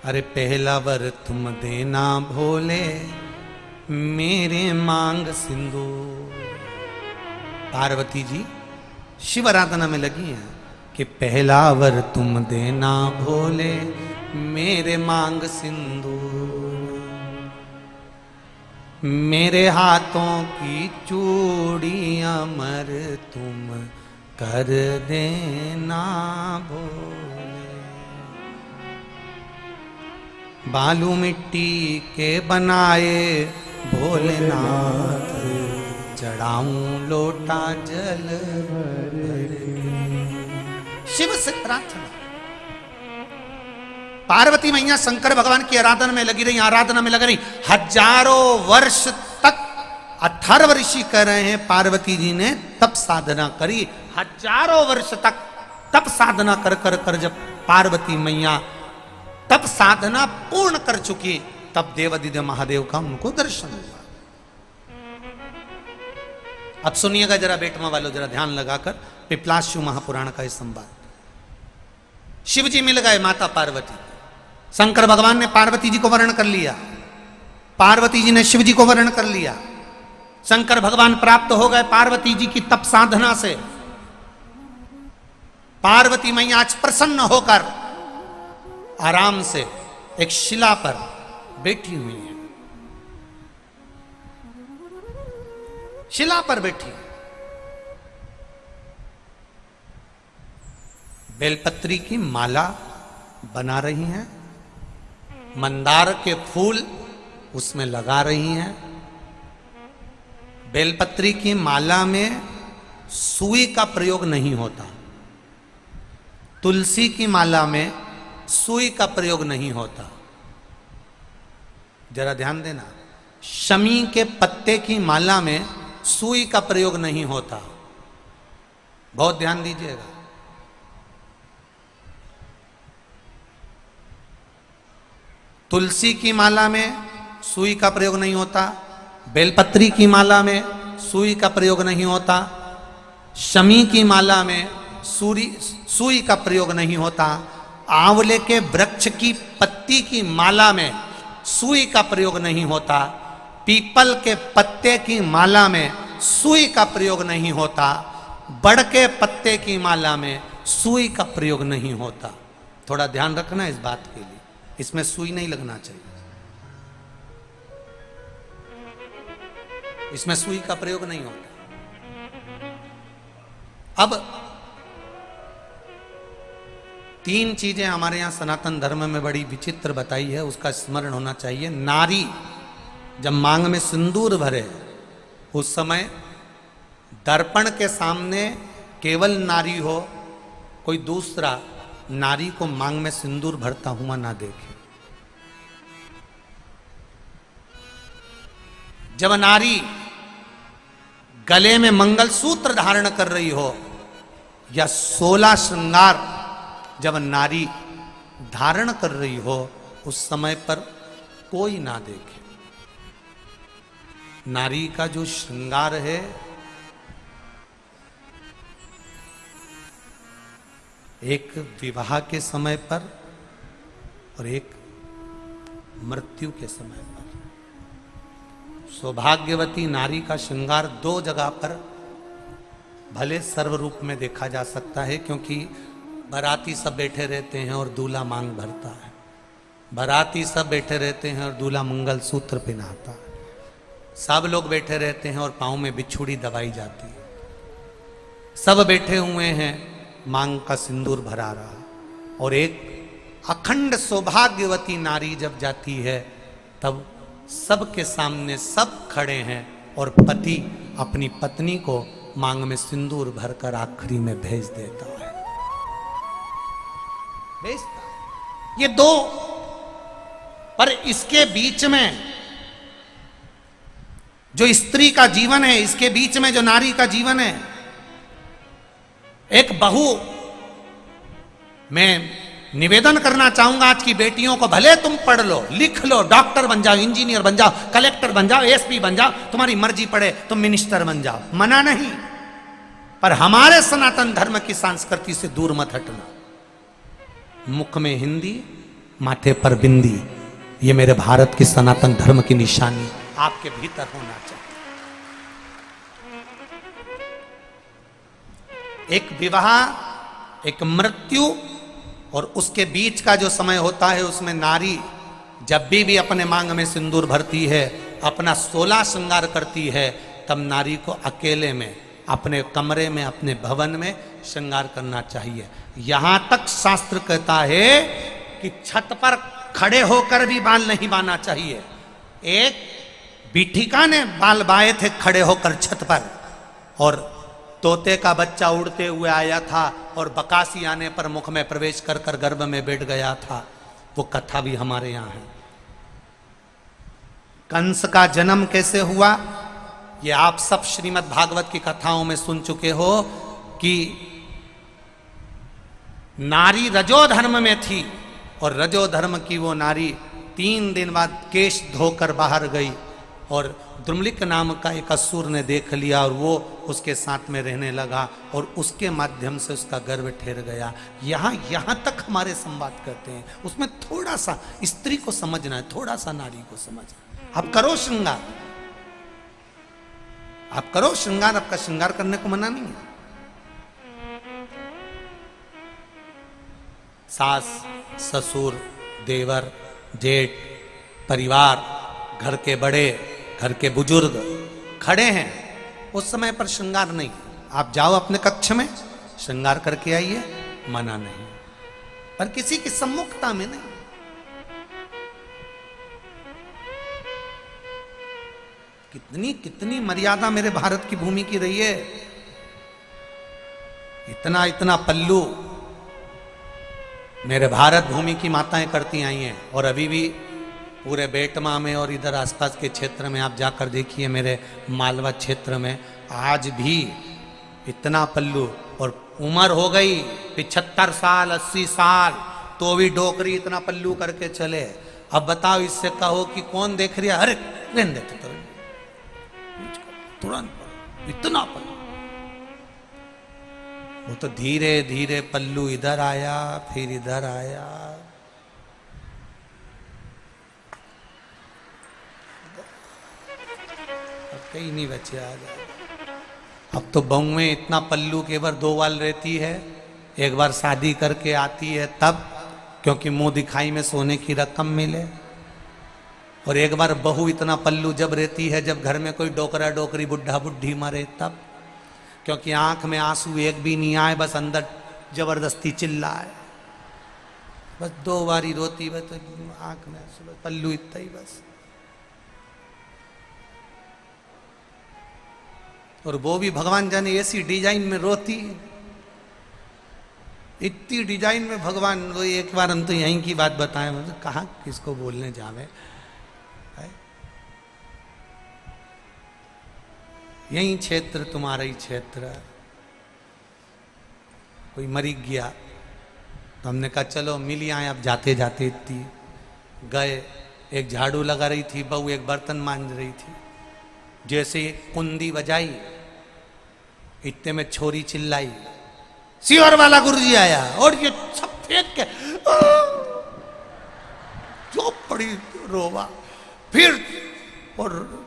अरे पहला वर तुम देना भोले, मेरे मांग सिंदूर। पार्वती जी शिव आराधना में लगी हैं कि पहला वर तुम देना भोले, मेरे मांग सिंदूर, मेरे हाथों की चूड़ियां मर तुम कर देना भोले। बालू मिट्टी के बनाए भोलेनाथ, चढ़ाऊं लोटा जल भर के। शिव से प्रार्थना। पार्वती मैया शंकर भगवान की आराधना में लगी रही, आराधना में लग रही हजारों वर्ष तक। अथर्व ऋषि कह रहे हैं पार्वती जी ने तप साधना करी, हजारों वर्ष तक तप साधना कर कर कर जब पार्वती मैया तप साधना पूर्ण कर चुकी, तब देवादिदेव महादेव का उनको दर्शन हुआ। अब सुनिएगा जरा बेटमा वालों, जरा ध्यान लगाकर पिपलाश्यु महापुराण का इस संवाद। शिव जी मिल गए माता पार्वती, शंकर भगवान ने पार्वती जी को वर्ण कर लिया, पार्वती जी ने शिव जी को वर्ण कर लिया। शंकर भगवान प्राप्त हो गए पार्वती जी की तप साधना से। पार्वती मैया आज प्रसन्न होकर आराम से एक शिला पर बैठी हुई है, शिला पर बैठी, बेलपत्री की माला बना रही हैं, मंदार के फूल उसमें लगा रही हैं। बेलपत्री की माला में सुई का प्रयोग नहीं होता, तुलसी की माला में सुई का प्रयोग नहीं होता। जरा ध्यान देना, शमी के पत्ते की माला में सुई का प्रयोग नहीं होता, बहुत ध्यान दीजिएगा। तुलसी की माला में सुई का प्रयोग नहीं होता, बेलपत्री की माला में सुई का प्रयोग नहीं होता, शमी की माला में सुई का प्रयोग नहीं होता, आंवले के वृक्ष की पत्ती की माला में सुई का प्रयोग नहीं होता, पीपल के पत्ते की माला में सुई का प्रयोग नहीं होता, बड़ के पत्ते की माला में सुई का प्रयोग नहीं होता। थोड़ा ध्यान रखना इस बात के लिए, इसमें सुई नहीं लगना चाहिए, इसमें सुई का प्रयोग नहीं होता। अब 3 चीजें हमारे यहां सनातन धर्म में बड़ी विचित्र बताई है, उसका स्मरण होना चाहिए। नारी जब मांग में सिंदूर भरे उस समय दर्पण के सामने केवल नारी हो, कोई दूसरा नारी को मांग में सिंदूर भरता हुआ ना देखे। जब नारी गले में मंगलसूत्र धारण कर रही हो या 16 श्रृंगार जब नारी धारण कर रही हो, उस समय पर कोई ना देखे। नारी का जो श्रृंगार है एक विवाह के समय पर और एक मृत्यु के समय पर। सौभाग्यवती नारी का श्रृंगार 2 जगह पर भले सर्व रूप में देखा जा सकता है, क्योंकि बाराती सब बैठे रहते हैं और दूल्हा मांग भरता है, बाराती सब बैठे रहते हैं और दूल्हा मंगलसूत्र पहनाता है, सब लोग बैठे रहते हैं और पांव में बिछुड़ी दबाई जाती है, सब बैठे हुए हैं, मांग का सिंदूर भरा रहा। और एक अखंड सौभाग्यवती नारी जब जाती है तब सबके सामने सब खड़े हैं और पति अपनी पत्नी को मांग में सिंदूर भरकर आखिरी में भेज देता है, भेजता। ये 2, पर इसके बीच में जो स्त्री का जीवन है, इसके बीच में जो नारी का जीवन है, एक बहू, मैं निवेदन करना चाहूंगा आज की बेटियों को, भले तुम पढ़ लो, लिख लो, डॉक्टर बन जाओ, इंजीनियर बन जाओ, कलेक्टर बन जाओ, एसपी बन जाओ, तुम्हारी मर्जी पड़े तुम मिनिस्टर बन जाओ, मना नहीं, पर हमारे सनातन धर्म की संस्कृति से दूर मत हटना। मुख में हिंदी, माथे पर बिंदी, ये मेरे भारत की सनातन धर्म की निशानी आपके भीतर होना चाहिए। एक विवाह, एक मृत्यु और उसके बीच का जो समय होता है, उसमें नारी जब भी अपने मांग में सिंदूर भरती है, अपना 16 श्रृंगार करती है, तब नारी को अकेले में अपने कमरे में, अपने भवन में श्रृंगार करना चाहिए। यहां तक शास्त्र कहता है कि छत पर खड़े होकर भी बाल नहीं बांधना चाहिए। एक बीठिका ने बाल बाए थे खड़े होकर छत पर, और तोते का बच्चा उड़ते हुए आया था और बकासी आने पर मुख में प्रवेश कर कर गर्भ में बैठ गया था। वो कथा भी हमारे यहां है। कंस का जन्म कैसे हुआ, ये आप सब श्रीमद् भागवत की कथाओं में सुन चुके हो कि नारी रजोधर्म में थी और रजोधर्म की वो नारी 3 दिन बाद केश धोकर बाहर गई और द्रुमलिक नाम का एक असुर ने देख लिया और वो उसके साथ में रहने लगा और उसके माध्यम से उसका गर्भ ठहर गया। यहाँ तक हमारे संवाद करते हैं, उसमें थोड़ा सा स्त्री को समझना है, थोड़ा सा नारी को समझना। आप करो श्रृंगार, आप करो श्रृंगार, आपका श्रृंगार करने को मना नहीं है। सास, ससुर, देवर, जेठ, परिवार, घर के बड़े, घर के बुजुर्ग खड़े हैं, उस समय पर श्रृंगार नहीं। आप जाओ अपने कक्ष में, श्रृंगार करके आइए, मना नहीं, पर किसी की सम्मुखता में नहीं। कितनी कितनी मर्यादा मेरे भारत की भूमि की रही है। इतना इतना पल्लू मेरे भारत भूमि की माताएं करती आई हैं, और अभी भी पूरे बेटमा में और इधर आसपास के क्षेत्र में आप जाकर देखिए, मेरे मालवा क्षेत्र में आज भी इतना पल्लू, और उम्र हो गई 75 साल 80 साल, तो भी डोकरी इतना पल्लू करके चले। अब बताओ, इससे कहो कि कौन देख रही है, अरे रहने देते तुरंत इतना पल्लू। वो तो धीरे धीरे पल्लू इधर आया, फिर इधर आया। कहीं नहीं बचे आज। अब तो बहुएं इतना पल्लू केवल 2 वाल रहती है, एक बार शादी करके आती है तब, क्योंकि मुंह दिखाई में सोने की रकम मिले। और एक बार बहू इतना पल्लू जब रहती है जब घर में कोई डोकरा डोकरी बुढ़ा बुढ़ी मरे तब, क्योंकि आंख में आंसू एक भी नहीं आए, बस अंदर जबरदस्ती चिल्लाए। बस 2 बारी रोती बस तो आंख में आंसू, बस पल्लू इतना ही बस। और वो भी भगवान जाने ऐसी डिजाइन में रोती, इतनी डिजाइन में भगवान। वो एक बार हम तो यहीं की बात बताएं, मतलब कहाँ किसको बोलने जावे, यही क्षेत्र तुम्हारा ही क्षेत्र। कोई मरी गया तो हमने कहा चलो मिल आए। अब जाते जाते इतनी गए, एक झाड़ू लगा रही थी बहू, एक बर्तन मांज रही थी, जैसे कुंदी बजाई इतने में छोरी चिल्लाई, सीवर वाला गुरुजी आया, और ये सब फेंक के जो पड़ी रोवा। फिर और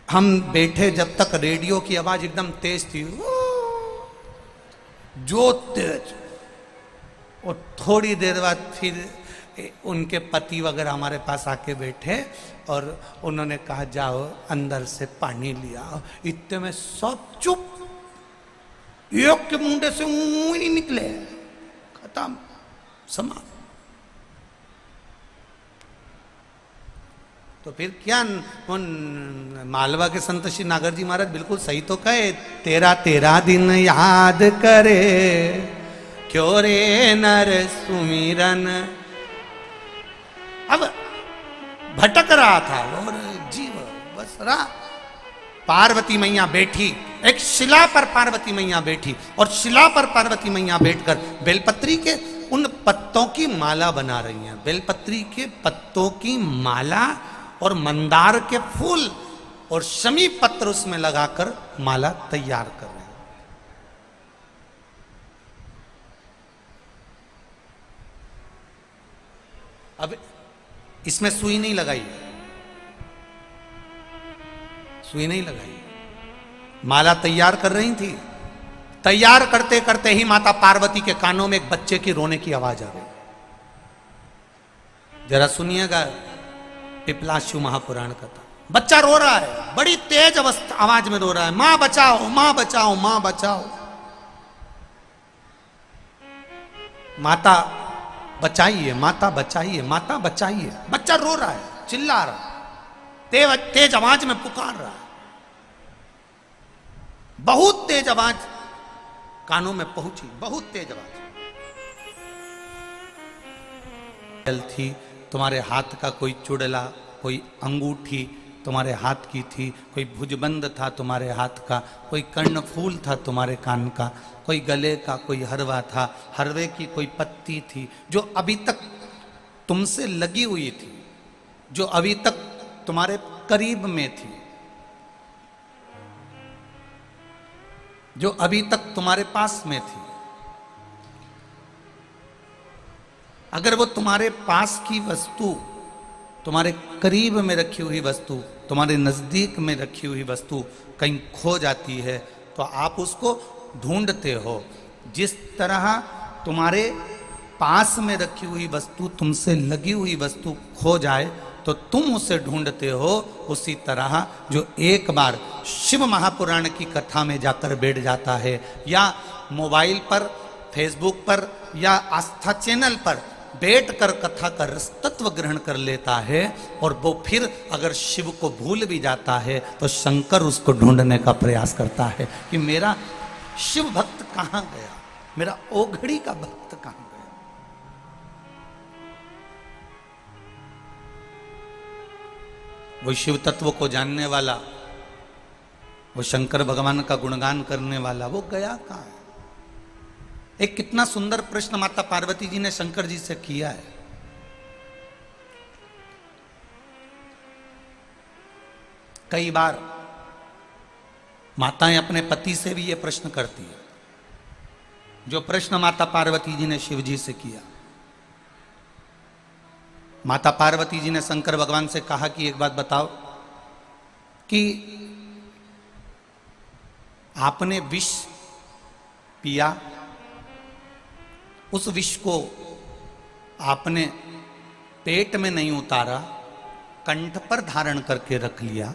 हम बैठे जब तक रेडियो की आवाज एकदम तेज थी, जो तेज। और थोड़ी देर बाद फिर उनके पति वगैरह हमारे पास आके बैठे और उन्होंने कहा जाओ अंदर से पानी लिया। इतने में सब चुप, एक के मुंडे से मुंह नहीं निकले, खत्म समाप्त। तो फिर क्या उन मालवा के संत श्री नागर जी महाराज बिल्कुल सही तो कहे, तेरा तेरा दिन याद करे क्यों रे नर सुमिरन। अब भटक रहा था और जीव बस रहा। पार्वती मैया बैठी, एक शिला पर पार्वती मैया बैठी, और शिला पर पार्वती मैया बैठकर बेलपत्री के उन पत्तों की माला बना रही हैं। बेलपत्री के पत्तों की माला और मंदार के फूल और शमी पत्र उसमें लगाकर माला तैयार कर रहे हैं। अब इसमें सुई नहीं लगाई, सुई नहीं लगाई, माला तैयार कर रही थी। तैयार करते करते ही माता पार्वती के कानों में एक बच्चे की रोने की आवाज आ गई। जरा सुनिएगा पिपलाशु महापुराण कथा। बच्चा रो रहा है, बड़ी तेज आवाज में रो रहा है, मां बचाओ मां बचाओ मां बचाओ। माता बचाइए माता बचाइए माता बचाइए। बच्चा रो रहा है, चिल्ला रहा है, तेज आवाज में पुकार रहा है। बहुत तेज आवाज कानों में पहुंची, बहुत तेज आवाज थी। तुम्हारे हाथ का कोई चुड़ला, कोई अंगूठी तुम्हारे हाथ की थी, कोई भुजबंद था तुम्हारे हाथ का, कोई कर्णफूल था तुम्हारे कान का, कोई गले का, कोई हरवा था, हरवे की कोई पत्ती थी जो अभी तक तुमसे लगी हुई थी, जो अभी तक तुम्हारे करीब में थी, जो अभी तक तुम्हारे पास में थी। अगर वो तुम्हारे पास की वस्तु, तुम्हारे करीब में रखी हुई वस्तु, तुम्हारे नजदीक में रखी हुई वस्तु कहीं खो जाती है तो आप उसको ढूंढते हो। जिस तरह तुम्हारे पास में रखी हुई वस्तु, तुमसे लगी हुई वस्तु खो जाए तो तुम उसे ढूंढते हो, उसी तरह जो एक बार शिव महापुराण की कथा में जाकर बैठ जाता है या मोबाइल पर, फेसबुक पर या आस्था चैनल पर बैठकर कथा का रस तत्व ग्रहण कर लेता है, और वो फिर अगर शिव को भूल भी जाता है तो शंकर उसको ढूंढने का प्रयास करता है कि मेरा शिव भक्त कहाँ गया, मेरा ओघड़ी का भक्त कहाँ गया। वो शिव तत्व को जानने वाला, वो शंकर भगवान का गुणगान करने वाला, वो गया कहाँ है। एक कितना सुंदर प्रश्न माता पार्वती जी ने शंकर जी से किया है। कई बार माताएं अपने पति से भी ये प्रश्न करती है, जो प्रश्न माता पार्वती जी ने शिव जी से किया। माता पार्वती जी ने शंकर भगवान से कहा कि एक बात बताओ, कि आपने विष पिया, उस विष को आपने पेट में नहीं उतारा, कंठ पर धारण करके रख लिया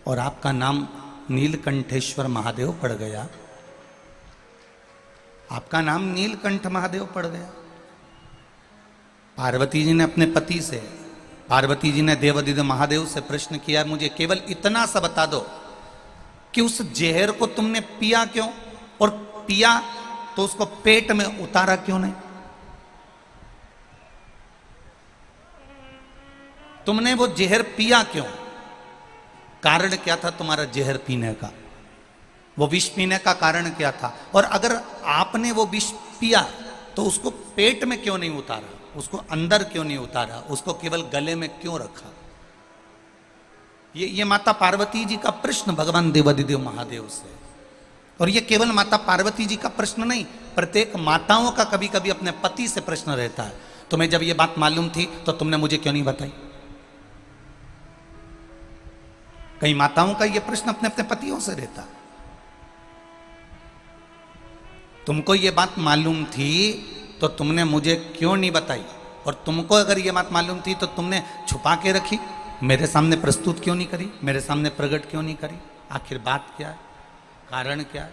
और आपका नाम नीलकंठेश्वर महादेव पड़ गया। आपका नाम नीलकंठ महादेव पड़ गया। पार्वती जी ने अपने पति से, पार्वती जी ने देवादिदेव महादेव से प्रश्न किया, मुझे केवल इतना सा बता दो कि उस जहर को तुमने पिया क्यों, और पिया तो उसको पेट में उतारा क्यों नहीं? तुमने वो जहर पिया क्यों? कारण क्या था तुम्हारा जहर पीने का? वो विष पीने का कारण क्या था? और अगर आपने वो विष पिया तो उसको पेट में क्यों नहीं उतारा, उसको अंदर क्यों नहीं उतारा, उसको केवल गले में क्यों रखा? ये माता पार्वती जी का प्रश्न भगवान देवादिदेव महादेव से। और ये केवल माता पार्वती जी का प्रश्न नहीं, प्रत्येक माताओं का कभी कभी अपने पति से प्रश्न रहता है, तुम्हें जब ये बात मालूम थी तो तुमने मुझे क्यों नहीं बताई? कई माताओं का ये प्रश्न अपने अपने पतियों से रहता है, तुमको ये बात मालूम थी तो तुमने मुझे क्यों नहीं बताई? और तुमको अगर ये बात मालूम थी तो तुमने छुपा के रखी, मेरे सामने प्रस्तुत क्यों नहीं करी, मेरे सामने प्रकट क्यों नहीं करी? आखिर बात क्या है, कारण क्या है?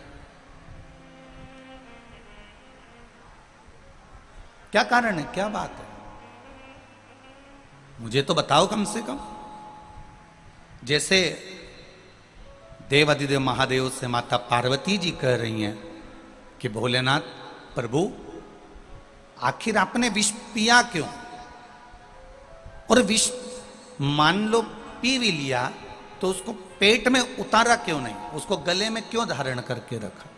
क्या कारण है, क्या बात है? मुझे तो बताओ कम से कम। जैसे देवादिदेव महादेव से माता पार्वती जी कह रही हैं कि भोलेनाथ प्रभु आखिर आपने विष पिया क्यों? और विष मान लो पी भी लिया तो उसको पेट में उतारा क्यों नहीं? उसको गले में क्यों धारण करके रखा,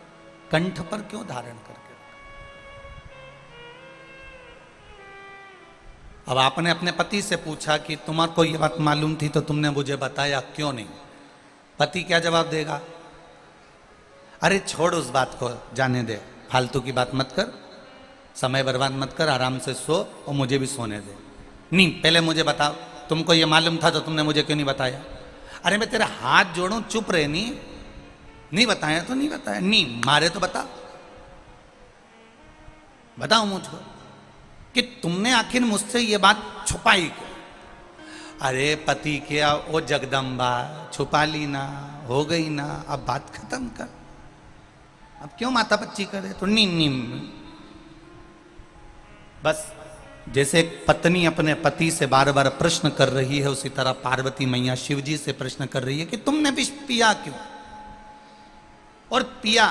कंठ पर क्यों धारण करके रखा? अब आपने अपने पति से पूछा कि तुम्हारे को ये बात मालूम थी तो तुमने मुझे बताया क्यों नहीं? पति क्या जवाब देगा? अरे छोड़ उस बात को, जाने दे, फालतू की बात मत कर, समय बर्बाद मत कर, आराम से सो और मुझे भी सोने दे। नहीं, पहले मुझे बताओ, तुमको ये मालूम था तो तुमने मुझे क्यों नहीं बताया? अरे मैं तेरे हाथ जोड़ूं, चुप रहे। नहीं बताया तो नहीं बताया, नहीं मारे तो बता, बताओ मुझको कि तुमने आखिर मुझसे ये बात छुपाई क्यों? अरे पति क्या, ओ जगदम्बा, छुपा ली ना, हो गई ना, अब बात खत्म कर, अब क्यों माता बच्ची करे? तो नहीं, बस जैसे एक पत्नी अपने पति से बार बार प्रश्न कर रही है, उसी तरह पार्वती मैया शिव जी से प्रश्न कर रही है कि तुमने विष पिया क्यों, और पिया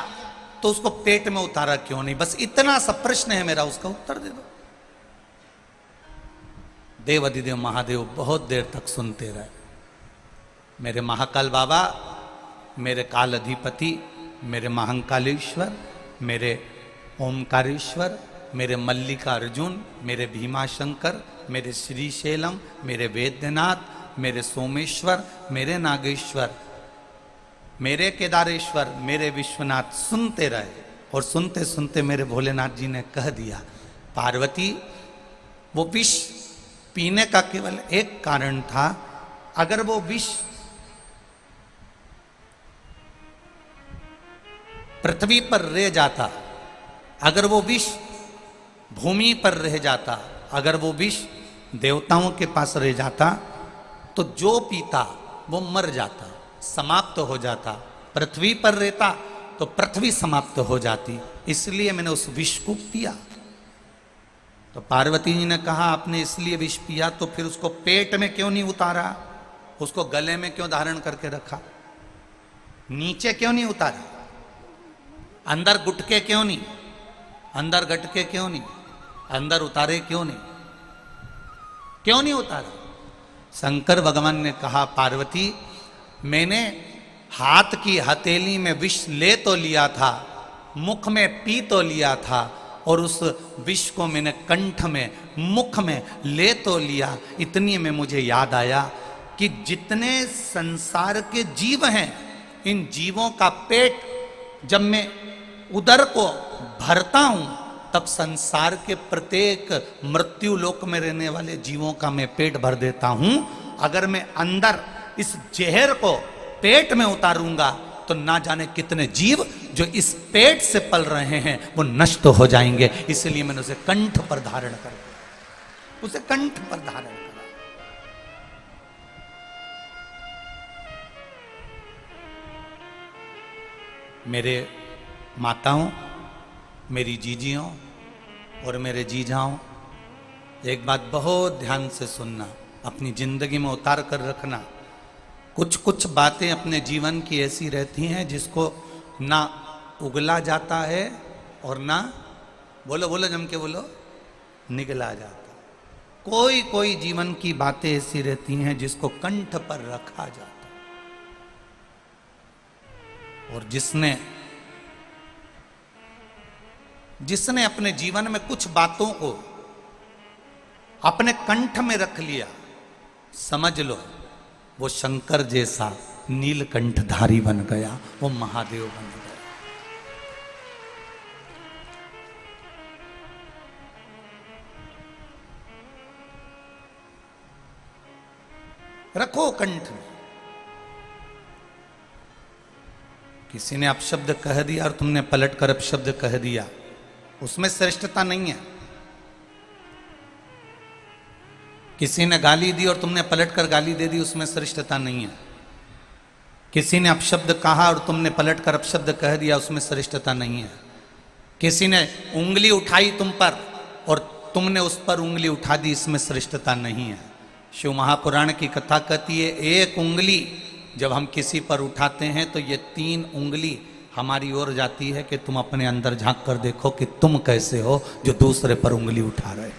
तो उसको पेट में उतारा क्यों नहीं? बस इतना सा प्रश्न है मेरा, उसका उत्तर दे दो। देवादिदेव महादेव बहुत देर तक सुनते रहे। मेरे महाकाल बाबा, मेरे काल अधिपति, मेरे महंकालेश्वर, मेरे ओमकारेश्वर, मेरे मल्लिकार्जुन, मेरे भीमाशंकर, मेरे श्रीशैलम, मेरे वैद्यनाथ, मेरे सोमेश्वर, मेरे नागेश्वर, मेरे केदारेश्वर, मेरे विश्वनाथ सुनते रहे। और सुनते सुनते मेरे भोलेनाथ जी ने कह दिया, पार्वती वो विष पीने का केवल एक कारण था, अगर वो विष पृथ्वी पर रह जाता, अगर वो विष भूमि पर रह जाता, अगर वो विष देवताओं के पास रह जाता तो जो पीता वो मर जाता, समाप्त हो जाता। पृथ्वी पर रहता तो पृथ्वी समाप्त हो जाती, इसलिए मैंने उस विष को पिया। तो पार्वती जी ने कहा, आपने इसलिए विष पिया तो फिर उसको पेट में क्यों नहीं उतारा, उसको गले में क्यों धारण करके रखा, नीचे क्यों नहीं उतारा, अंदर गुटके क्यों नहीं, अंदर गटके क्यों नहीं, अंदर उतारे क्यों नहीं, क्यों नहीं उतारा? शंकर भगवान ने कहा, पार्वती मैंने हाथ की हथेली में विष ले तो लिया था, मुख में पी तो लिया था, और उस विष को मैंने कंठ में, मुख में ले तो लिया। इतनी में मुझे याद आया कि जितने संसार के जीव हैं, इन जीवों का पेट जब मैं उदर को भरता हूं तब संसार के प्रत्येक मृत्यु लोक में रहने वाले जीवों का मैं पेट भर देता हूं। अगर मैं अंदर इस जहर को पेट में उतारूंगा तो ना जाने कितने जीव जो इस पेट से पल रहे हैं वो नष्ट हो जाएंगे। इसलिए मैंने उसे कंठ पर धारण कर दिया, उसे कंठ पर धारण करा। मेरे माताओं, मेरी जीजियों और मेरे जीजाओं, एक बात बहुत ध्यान से सुनना, अपनी जिंदगी में उतार कर रखना। कुछ कुछ बातें अपने जीवन की ऐसी रहती हैं जिसको ना उगला जाता है और ना, बोलो बोलो जम के बोलो, निगला जाता। कोई कोई जीवन की बातें ऐसी रहती हैं जिसको कंठ पर रखा जाता। और जिसने अपने जीवन में कुछ बातों को अपने कंठ में रख लिया, समझ लो वो शंकर जैसा नीलकंठधारी बन गया, वो महादेव बन गया। रखो कंठ में। किसी ने अपशब्द कह दिया और तुमने पलट कर अपशब्द कह दिया, उसमें श्रेष्ठता नहीं है। किसी ने गाली दी और तुमने पलट कर गाली दे दी, उसमें श्रेष्ठता नहीं है। किसी ने अपशब्द कहा और तुमने पलट कर अपशब्द कह दिया, उसमें श्रेष्ठता नहीं है। किसी ने उंगली उठाई तुम पर और तुमने उस पर उंगली उठा दी, इसमें श्रेष्ठता नहीं है। शिव महापुराण की कथा कहती है, एक उंगली जब हम किसी पर उठाते हैं तो ये 3 उंगली हमारी ओर जाती है कि तुम अपने अंदर झांक कर देखो कि तुम कैसे हो जो दूसरे पर उंगली उठा रहे।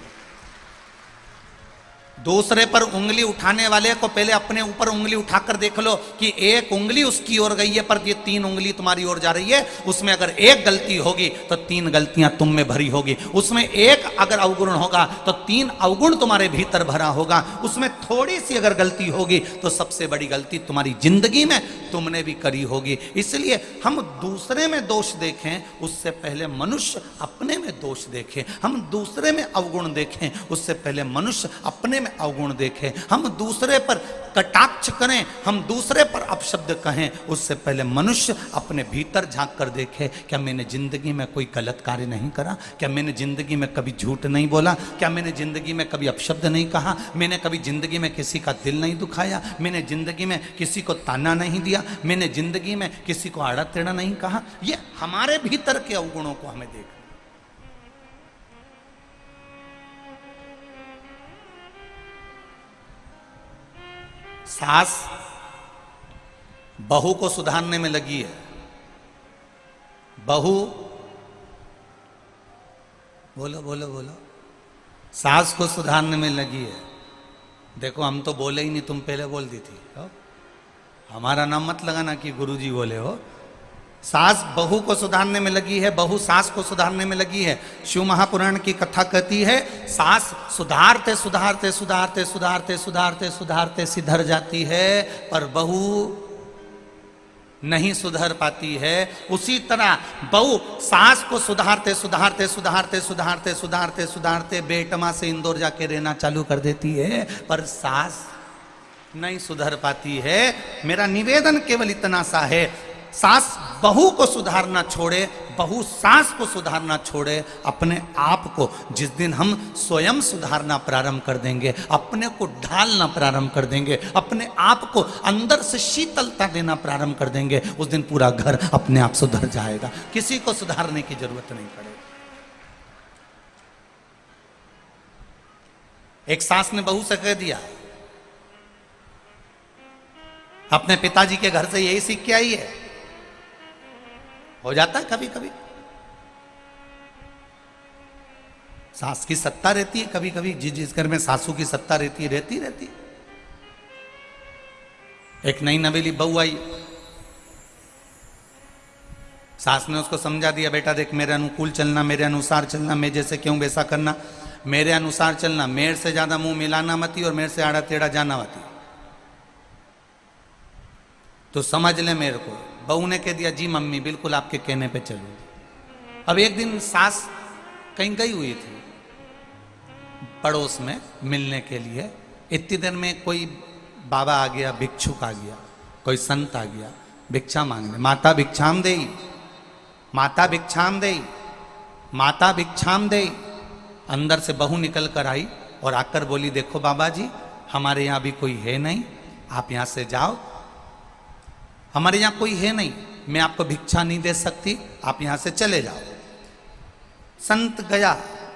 दूसरे पर उंगली उठाने वाले को पहले अपने ऊपर उंगली उठाकर देख लो कि एक उंगली उसकी ओर गई है पर ये 3 उंगली तुम्हारी ओर जा रही है। उसमें अगर एक गलती होगी तो 3 गलतियां तुम में भरी होगी। उसमें एक अगर अवगुण होगा तो 3 अवगुण तुम्हारे भीतर भरा होगा। उसमें थोड़ी सी अगर गलती होगी तो सबसे बड़ी गलती तुम्हारी जिंदगी में तुमने भी करी होगी। इसलिए हम दूसरे में दोष देखें उससे पहले मनुष्य अपने में दोष देखें। हम दूसरे में अवगुण देखें उससे पहले मनुष्य अपने में अवगुण देखें। हम दूसरे पर कटाक्ष करें, हम दूसरे पर अपशब्द कहें, उससे पहले मनुष्य अपने भीतर झांक कर देखे, क्या मैंने जिंदगी में कोई गलत कार्य नहीं करा? क्या मैंने जिंदगी में कभी झूठ नहीं बोला? क्या मैंने जिंदगी में कभी अपशब्द नहीं कहा? मैंने कभी जिंदगी में किसी का दिल नहीं दुखाया? मैंने जिंदगी में किसी को ताना नहीं दिया? मैंने जिंदगी में किसी को आड़ा टेढ़ा नहीं कहा? ये हमारे भीतर के अवगुणों को हमें देखना। सास बहू को सुधारने में लगी है। बहू, बोलो बोलो बोलो, सास को सुधारने में लगी है। देखो हम तो बोले ही नहीं, तुम पहले बोल दी थी। हमारा नाम मत लगाना कि गुरुजी बोले हो। सास बहू को सुधारने में लगी है, बहू सास को सुधारने में लगी है। शिव महापुराण की कथा कहती है, सास सुधारते सुधारते सुधारते सुधारते सुधारते सुधारते सिधर जाती है, पर बहू नहीं सुधर पाती है। उसी तरह बहू सास को सुधारते सुधारते सुधारते सुधारते सुधारते सुधारते बेटमा से इंदौर जाके रहना चालू कर देती है, पर सास नहीं सुधर पाती है। मेरा निवेदन केवल इतना सा है, सास बहू को सुधारना छोड़े, बहू सास को सुधारना छोड़े। अपने आप को जिस दिन हम स्वयं सुधारना प्रारंभ कर देंगे, अपने को ढालना प्रारंभ कर देंगे, अपने आप को अंदर से शीतलता देना प्रारंभ कर देंगे, उस दिन पूरा घर अपने आप सुधर जाएगा। किसी को सुधारने की जरूरत नहीं पड़ेगी। एक सास ने बहू से कह दिया, अपने पिताजी के घर से यही सीख के आई है। हो जाता है कभी कभी, सास की सत्ता रहती है कभी कभी, जिस घर में सासू की सत्ता रहती है, रहती। एक नई नवेली बहू आई, सास ने उसको समझा दिया, बेटा देख मेरे अनुकूल चलना, मेरे अनुसार चलना, मैं जैसे क्यों वैसा करना, मेरे अनुसार चलना, मेरे से ज्यादा मुंह मिलाना मती और मेरे से आड़ा टेढ़ा जाना मती, तो समझ ले मेरे को। बहू ने कह दिया, जी मम्मी बिल्कुल आपके कहने पे चलूंगी। अब एक दिन सास कहीं गई हुई थी पड़ोस में मिलने के लिए, इतनी देर में कोई बाबा आ गया, भिक्षुक आ गया। कोई संत आ गया भिक्षा मांगने, माता भिक्षाम देई, माता भिक्षाम देई, माता भिक्षाम देई। अंदर से बहू निकल कर आई और आकर बोली, देखो बाबा जी, हमारे यहाँ भी कोई है नहीं, आप यहाँ से जाओ, हमारे यहाँ कोई है नहीं, मैं आपको भिक्षा नहीं दे सकती, आप यहाँ से चले जाओ। संत गया,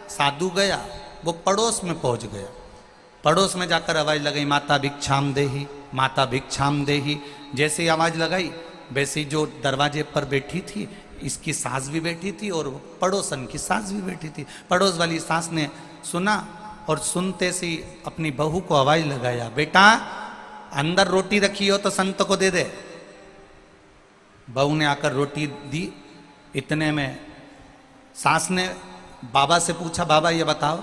साधु गया, वो पड़ोस में पहुंच गया। पड़ोस में जाकर आवाज लगाई, माता भिक्षाम देही, माता भिक्षाम देही। जैसे ही आवाज लगाई वैसे ही जो दरवाजे पर बैठी थी, इसकी सास भी बैठी थी और पड़ोसन की सास भी बैठी थी। पड़ोस वाली सास ने सुना और सुनते से अपनी बहू को आवाज लगाया, बेटा अंदर रोटी रखी हो तो संत को दे दे। बहू ने आकर रोटी दी। इतने में सास ने बाबा से पूछा, बाबा ये बताओ,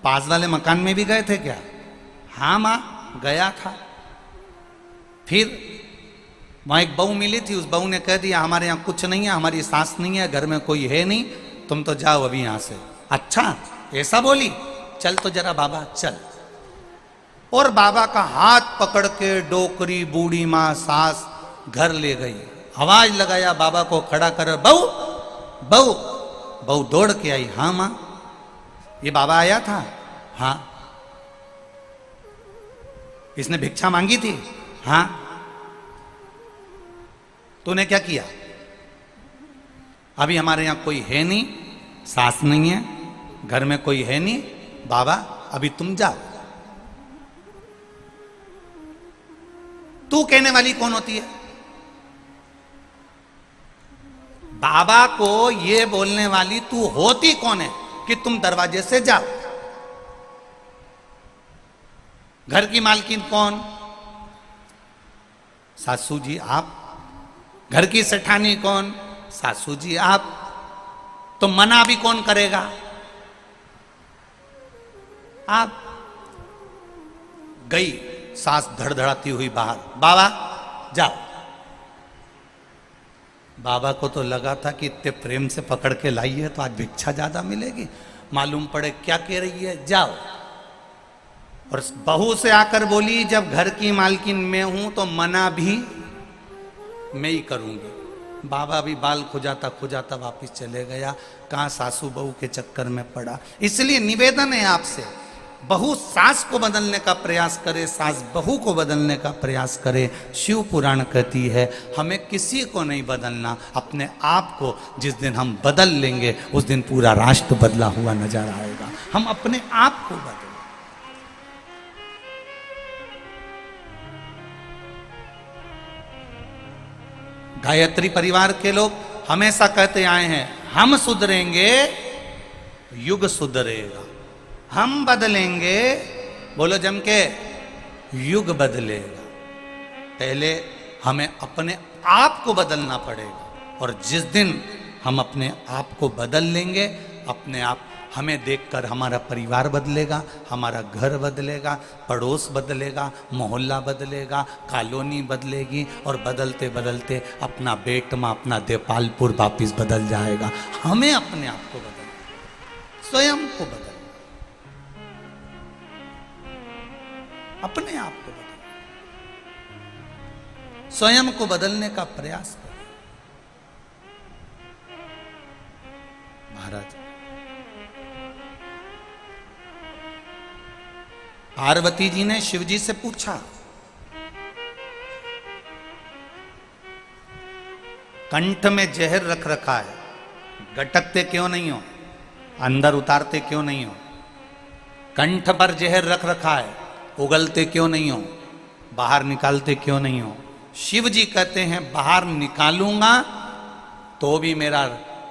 पास वाले मकान में भी गए थे क्या? हाँ माँ, गया था। फिर वहां एक बहू मिली थी, उस बहू ने कह दिया, हमारे यहाँ कुछ नहीं है, हमारी सास नहीं है, घर में कोई है नहीं, तुम तो जाओ अभी यहाँ से। अच्छा ऐसा बोली, चल तो जरा बाबा चल। और बाबा का हाथ पकड़ के डोकरी बूढ़ी माँ सास घर ले गई। आवाज लगाया बाबा को खड़ा कर, बहू बहू। बहू दौड़ के आई, हाँ माँ, ये बाबा आया था? हाँ। इसने भिक्षा मांगी थी? हाँ। तूने क्या किया? अभी हमारे यहां कोई है नहीं, सास नहीं है, घर में कोई है नहीं, बाबा अभी तुम जाओ। तू कहने वाली कौन होती है? बाबा को ये बोलने वाली तू होती कौन है कि तुम दरवाजे से जाओ? घर की मालकिन कौन? सासू जी आप। घर की सेठानी कौन? सासू जी आप। तो मना भी कौन करेगा? आप। गई सास धड़धड़ाती हुई बाहर, बाबा जाओ। बाबा को तो लगा था कि इतने प्रेम से पकड़ के लाई है तो आज भिक्षा ज्यादा मिलेगी, मालूम पड़े क्या कह रही है, जाओ। और बहू से आकर बोली, जब घर की मालकिन मैं हूं तो मना भी मैं ही करूंगी। बाबा भी बाल खुजाता खुजाता वापिस चले गया, कहां सासू बहू के चक्कर में पड़ा। इसलिए निवेदन है आपसे, बहू सास को बदलने का प्रयास करे, सास बहू को बदलने का प्रयास करे। शिव पुराण कहती है हमें किसी को नहीं बदलना, अपने आप को जिस दिन हम बदल लेंगे उस दिन पूरा राष्ट्र बदला हुआ नजर आएगा। हम अपने आप को बदलें। गायत्री परिवार के लोग हमेशा कहते आए हैं, हम सुधरेंगे युग सुधरेगा, हम बदलेंगे, बोलो जम के, युग बदलेगा। पहले हमें अपने आप को बदलना पड़ेगा, और जिस दिन हम अपने आप को बदल लेंगे, अपने आप हमें देखकर हमारा परिवार बदलेगा, हमारा घर बदलेगा, पड़ोस बदलेगा, मोहल्ला बदलेगा, कॉलोनी बदलेगी, और बदलते बदलते अपना बेटमा, अपना देपालपुर वापिस बदल जाएगा। हमें अपने आप को बदलना, स्वयं को बदलना, अपने आप को बदलना, स्वयं को बदलने का प्रयास करें। महाराज पार्वती जी ने शिव जी से पूछा, कंठ में जहर रख रखा है, गटकते क्यों नहीं हो, अंदर उतारते क्यों नहीं हो? कंठ पर जहर रख रखा है, उगलते क्यों नहीं हो, बाहर निकालते क्यों नहीं हो? शिव जी कहते हैं बाहर निकालूंगा तो भी मेरा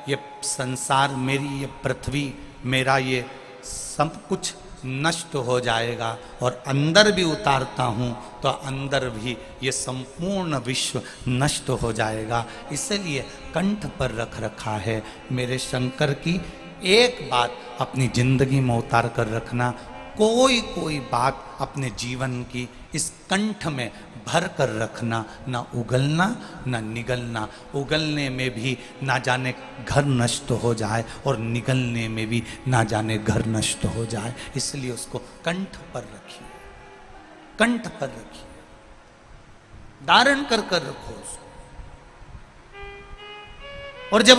ये संसार, मेरी ये पृथ्वी, मेरा ये सब कुछ नष्ट हो जाएगा, और अंदर भी उतारता हूं तो अंदर भी ये संपूर्ण विश्व नष्ट हो जाएगा। इसलिए कंठ पर रख रखा है। मेरे शंकर की एक बात अपनी जिंदगी में उतार कर रखना, कोई कोई बात अपने जीवन की इस कंठ में भर कर रखना, ना उगलना ना निगलना। उगलने में भी ना जाने घर नष्ट हो जाए, और निगलने में भी ना जाने घर नष्ट हो जाए। इसलिए उसको कंठ पर रखिए, कंठ पर रखिए। धारण कर कर रखो उसको। और जब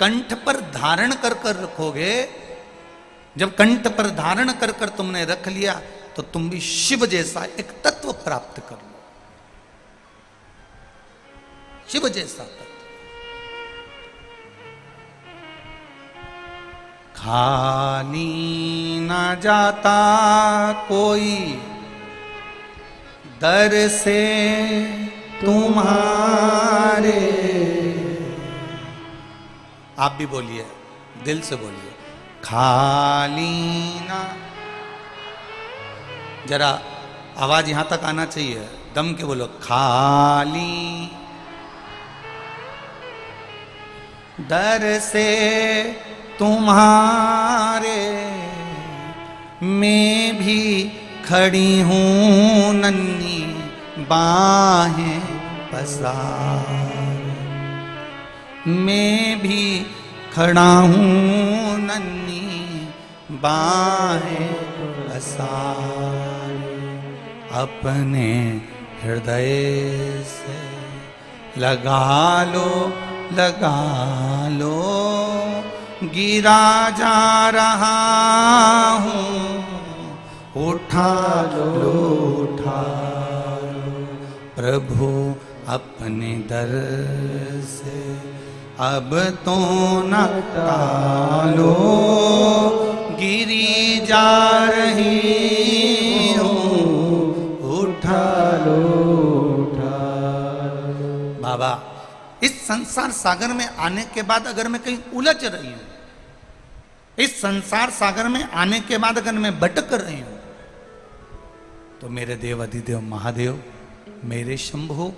कंठ पर धारण कर कर रखोगे, जब कंठ पर धारण कर कर तुमने रख लिया, तो तुम भी शिव जैसा एक तत्व प्राप्त कर लो, शिव जैसा तत्व। खाली ना जाता कोई दर से तुम्हारे। आप भी बोलिए, दिल से बोलिए, खाली ना। जरा आवाज यहां तक आना चाहिए, दम के बोलो, खाली दर से तुम्हारे मैं भी खड़ी हूं नन्ही बाहें पसार। मैं भी खड़ा हूं नन्ही बाहें पसार। अपने हृदय से लगा लो, लगा लो, गिरा जा रहा हूँ, उठा लो, उठा लो। प्रभु अपने दर से अब तो न टालो, गिरी जा रही हूँ, उठा लो, उठा लो। बाबा, इस संसार सागर में आने के बाद अगर मैं कहीं उलझ रही हूं, इस संसार सागर में आने के बाद अगर मैं भटक रही हूं, तो मेरे देव अधिदेव महादेव, मेरे शंभु,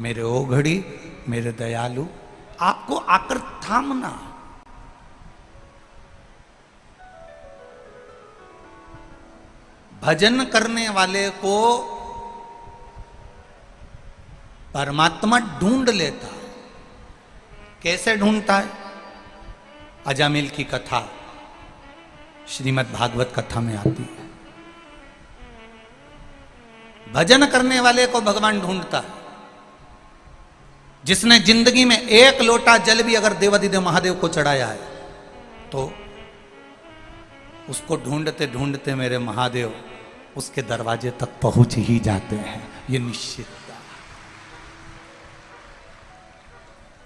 मेरे ओघड़ी, मेरे दयालु, आपको आकर थामना। भजन करने वाले को परमात्मा ढूंढ लेता है। कैसे ढूंढता है? अजामिल की कथा श्रीमद् भागवत कथा में आती है। भजन करने वाले को भगवान ढूंढता है। जिसने जिंदगी में एक लोटा जल भी अगर देवाधिदेव महादेव को चढ़ाया है, तो उसको ढूंढते ढूंढते मेरे महादेव उसके दरवाजे तक पहुंच ही जाते हैं। ये निश्चित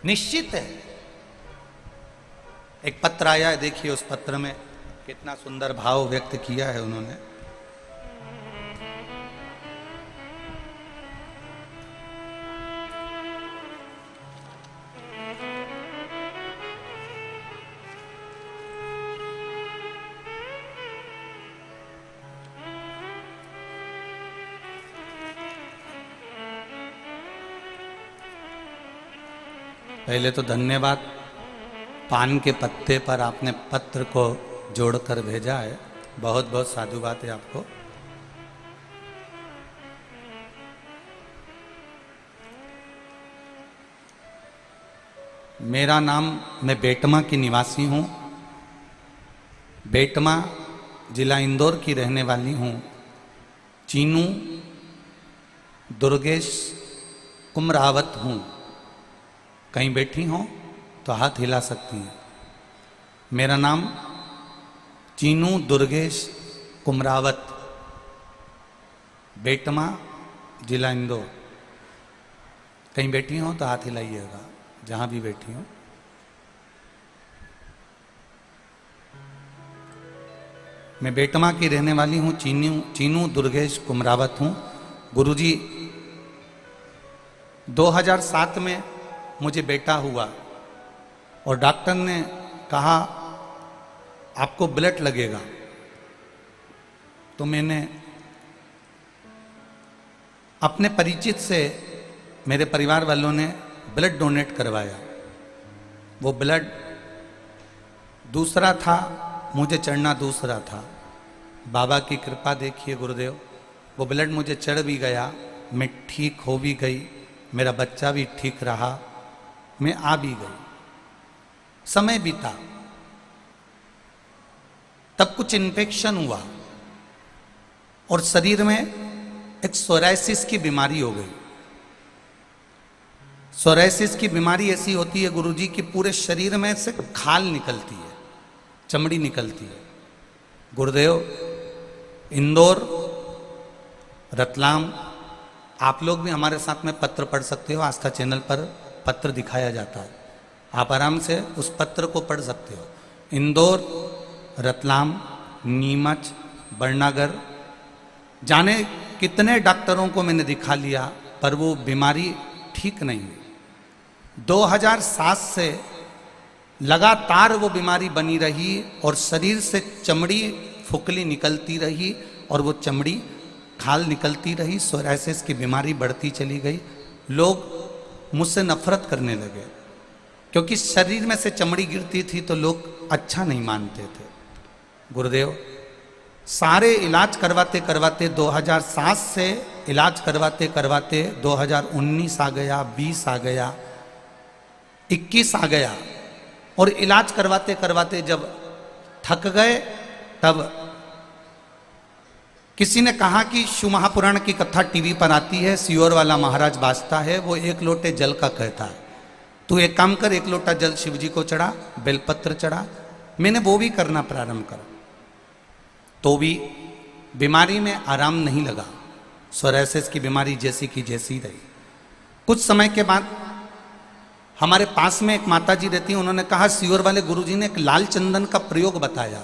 निश्चित है। एक पत्र आया है, देखिए उस पत्र में कितना सुंदर भाव व्यक्त किया है उन्होंने। पहले तो धन्यवाद, पान के पत्ते पर आपने पत्र को जोड़कर भेजा है, बहुत बहुत साधुवाद है आपको। मेरा नाम, मैं बेटमा की निवासी हूँ, बेटमा जिला इंदौर की रहने वाली हूँ। चीनू दुर्गेश कुमरावत हूँ। कहीं बैठी हो तो हाथ हिला सकती हैं। मेरा नाम चीनू दुर्गेश कुमरावत, बेटमा जिला इंदौर। कहीं बैठी हो तो हाथ हिलाइएगा, जहां भी बैठी हो। मैं बेटमा की रहने वाली हूँ, चीनू दुर्गेश कुमरावत हूँ। गुरुजी 2007 में मुझे बेटा हुआ और डॉक्टर ने कहा आपको ब्लड लगेगा, तो मैंने अपने परिचित से, मेरे परिवार वालों ने ब्लड डोनेट करवाया। वो ब्लड दूसरा था, मुझे चढ़ना दूसरा था। बाबा की कृपा देखिए गुरुदेव, वो ब्लड मुझे चढ़ भी गया, मैं ठीक हो भी गई, मेरा बच्चा भी ठीक रहा, मैं आ भी गई। समय बीता, तब कुछ इन्फेक्शन हुआ और शरीर में एक सोराइसिस की बीमारी हो गई। सोरायसिस की बीमारी ऐसी होती है गुरुजी कि पूरे शरीर में से खाल निकलती है, चमड़ी निकलती है। गुरुदेव, इंदौर, रतलाम, आप लोग भी हमारे साथ में पत्र पढ़ सकते हो। आस्था चैनल पर पत्र दिखाया जाता है, आप आराम से उस पत्र को पढ़ सकते हो। इंदौर, रतलाम, नीमच, बरनागर, जाने कितने डॉक्टरों को मैंने दिखा लिया पर वो बीमारी ठीक नहीं हुई। 2007 से लगातार वो बीमारी बनी रही और शरीर से चमड़ी फुकली निकलती रही और वो चमड़ी खाल निकलती रही। सोरायसिस की बीमारी बढ़ती चली गई। लोग मुझसे नफरत करने लगे क्योंकि शरीर में से चमड़ी गिरती थी तो लोग अच्छा नहीं मानते थे। गुरुदेव, सारे इलाज करवाते करवाते 2007 से इलाज करवाते करवाते 2019 आ गया, 20 आ गया, 21 आ गया और इलाज करवाते करवाते जब थक गए तब किसी ने कहा कि शिव महापुराण की कथा टीवी पर आती है, सियोर वाला महाराज बाजता है, वो एक लोटे जल का कहता है, तू एक काम कर, एक लोटा जल शिव जी को चढ़ा, बेलपत्र चढ़ा। मैंने वो भी करना प्रारंभ करा तो भी बीमारी में आराम नहीं लगा। सोरायसिस की बीमारी जैसी की जैसी रही। कुछ समय के बाद हमारे पास में एक माता जी रहती, उन्होंने कहा सियोर वाले गुरुजी ने एक लाल चंदन का प्रयोग बताया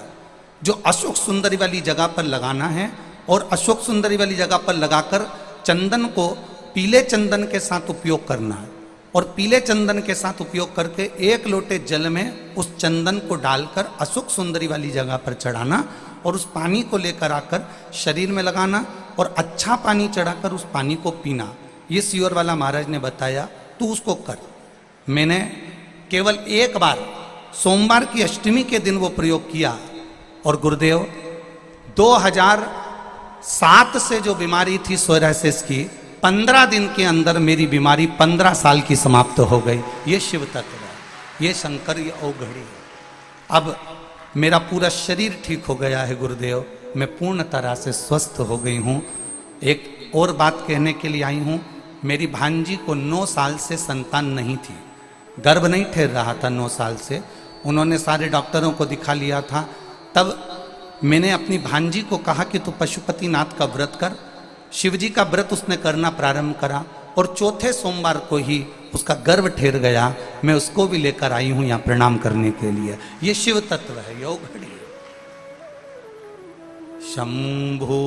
जो अशोक सुंदरी वाली जगह पर लगाना है और अशोक सुंदरी वाली जगह पर लगाकर चंदन को पीले चंदन के साथ उपयोग करना है और पीले चंदन के साथ उपयोग करके एक लोटे जल में उस चंदन को डालकर अशोक सुंदरी वाली जगह पर चढ़ाना और उस पानी को लेकर आकर शरीर में लगाना और अच्छा पानी चढ़ाकर उस पानी को पीना। ये सियोर वाला महाराज ने बताया, तू उसको कर। मैंने केवल एक बार सोमवार की अष्टमी के दिन वो प्रयोग किया और गुरुदेव 2007 से जो बीमारी थी सोरायसिस की, 15 दिन के अंदर मेरी बीमारी 15 साल की समाप्त हो गई। ये शिव तत्व है, ये शंकर, ये औघड़ी है। अब मेरा पूरा शरीर ठीक हो गया है गुरुदेव, मैं पूर्ण तरह से स्वस्थ हो गई हूँ। एक और बात कहने के लिए आई हूँ, मेरी भांजी को 9 साल से संतान नहीं थी, गर्भ नहीं ठहर रहा था 9 साल से। उन्होंने सारे डॉक्टरों को दिखा लिया था। तब मैंने अपनी भांजी को कहा कि तू पशुपतिनाथ का व्रत कर। शिवजी का व्रत उसने करना प्रारंभ करा और चौथे सोमवार को ही उसका गर्भ ठहर गया। मैं उसको भी लेकर आई हूं यहाँ प्रणाम करने के लिए। ये शिव तत्व है, यो घड़ी। शंभु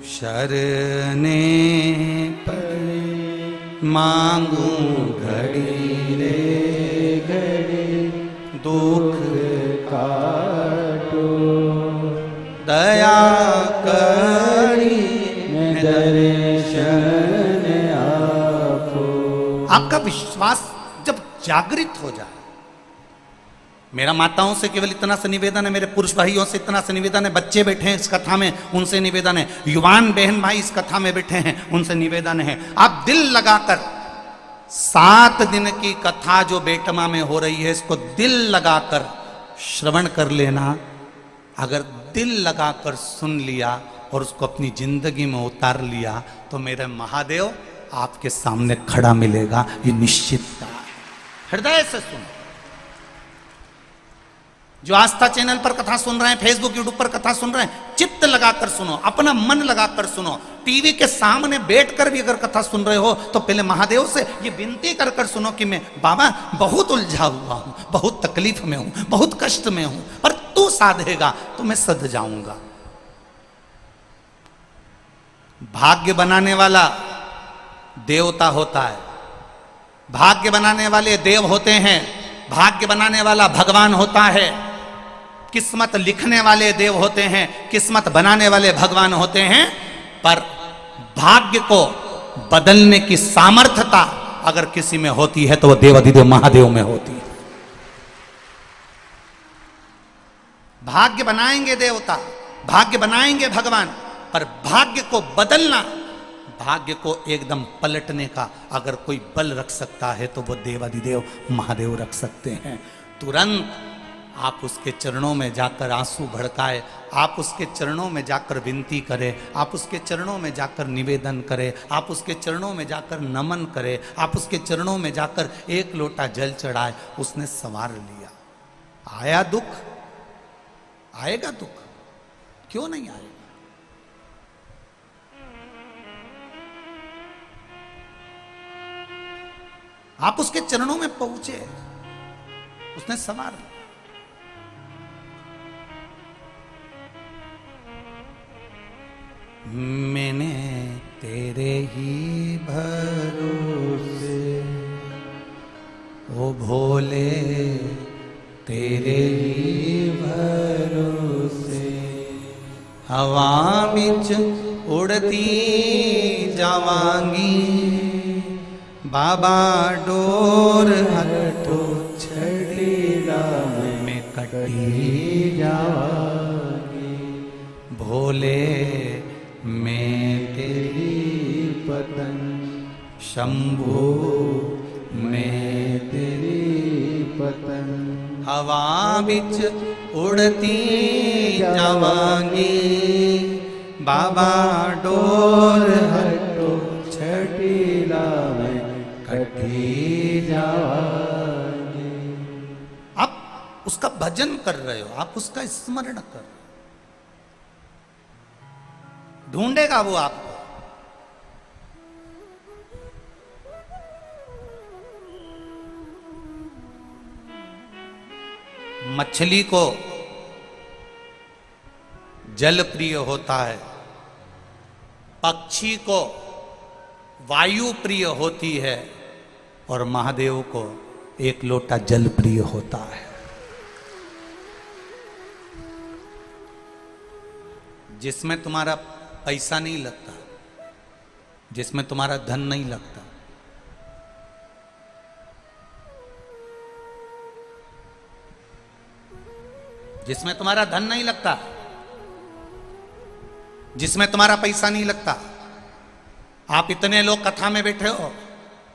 शरणे पड़े मांगू घड़ी रे घड़ी, दुख काटो दया करी दर्शन आपो। आपका विश्वास जब जागृत हो जाए, मेरा माताओं से केवल इतना सा निवेदन है, मेरे पुरुष भाइयों से इतना सा निवेदन है, बच्चे बैठे हैं इस कथा में उनसे निवेदन है, युवान बहन भाई इस कथा में बैठे हैं उनसे निवेदन है, आप दिल लगाकर 7 दिन की कथा जो बेटमा में हो रही है इसको दिल लगाकर श्रवण कर लेना। अगर दिल लगाकर सुन लिया और उसको अपनी जिंदगी में उतार लिया तो मेरे महादेव आपके सामने खड़ा मिलेगा, ये निश्चित है। हृदय से सुनो। जो आस्था चैनल पर कथा सुन रहे हैं, फेसबुक यूट्यूब पर कथा सुन रहे हैं, चित्त लगाकर सुनो, अपना मन लगाकर सुनो। टीवी के सामने बैठकर भी अगर कथा सुन रहे हो तो पहले महादेव से ये विनती कर कर सुनो कि मैं बाबा बहुत उलझा हुआ हूं, बहुत तकलीफ में हूं, बहुत कष्ट में हूं, पर तू साधेगा तो मैं सध जाऊंगा। भाग्य बनाने वाला देवता होता है, भाग्य बनाने वाले देव होते हैं, भाग्य बनाने वाला भगवान होता है, किस्मत लिखने वाले देव होते हैं, किस्मत बनाने वाले भगवान होते हैं। पर भाग्य को बदलने की सामर्थ्यता अगर किसी में होती है तो वो देवाधिदेव महादेव में होती है। भाग्य बनाएंगे देवता, भाग्य बनाएंगे भगवान, पर भाग्य को बदलना, भाग्य को एकदम पलटने का अगर कोई बल रख सकता है तो वो देवाधिदेव महादेव रख सकते हैं। तुरंत आप उसके चरणों में जाकर आंसू भड़काए, आप उसके चरणों में जाकर विनती करें, आप उसके चरणों में जाकर निवेदन करें, आप उसके चरणों में जाकर नमन करें, आप उसके चरणों में जाकर एक लोटा जल चढ़ाए। उसने संवार लिया। आया दुख, आएगा दुख, क्यों नहीं आएगा? आप उसके चरणों में पहुंचे, उसने संवार लिया। मैंने तेरे ही भरोसे ओ भोले, तेरे ही भरोसे हवा बिच उड़ती जावांगी, बाबा डोर हटो छड़ेगा मैं कटी जावांगी, भोले मैं तेरी पतन, शंभू मैं तेरी पतन, हवा बिच उड़ती जावांगी, बाबा डोर हटो छटीला में कटी जावांगी। आप उसका भजन कर रहे हो, आप उसका स्मरण कर रहे हो, ढूंढेगा वो आपको। मछली को जल प्रिय होता है, पक्षी को वायु प्रिय होती है, और महादेव को एक लोटा जल प्रिय होता है। जिसमें तुम्हारा पैसा नहीं लगता, जिसमें तुम्हारा धन नहीं लगता, जिसमें तुम्हारा धन नहीं लगता, जिसमें तुम्हारा पैसा नहीं लगता। आप इतने लोग कथा में बैठे हो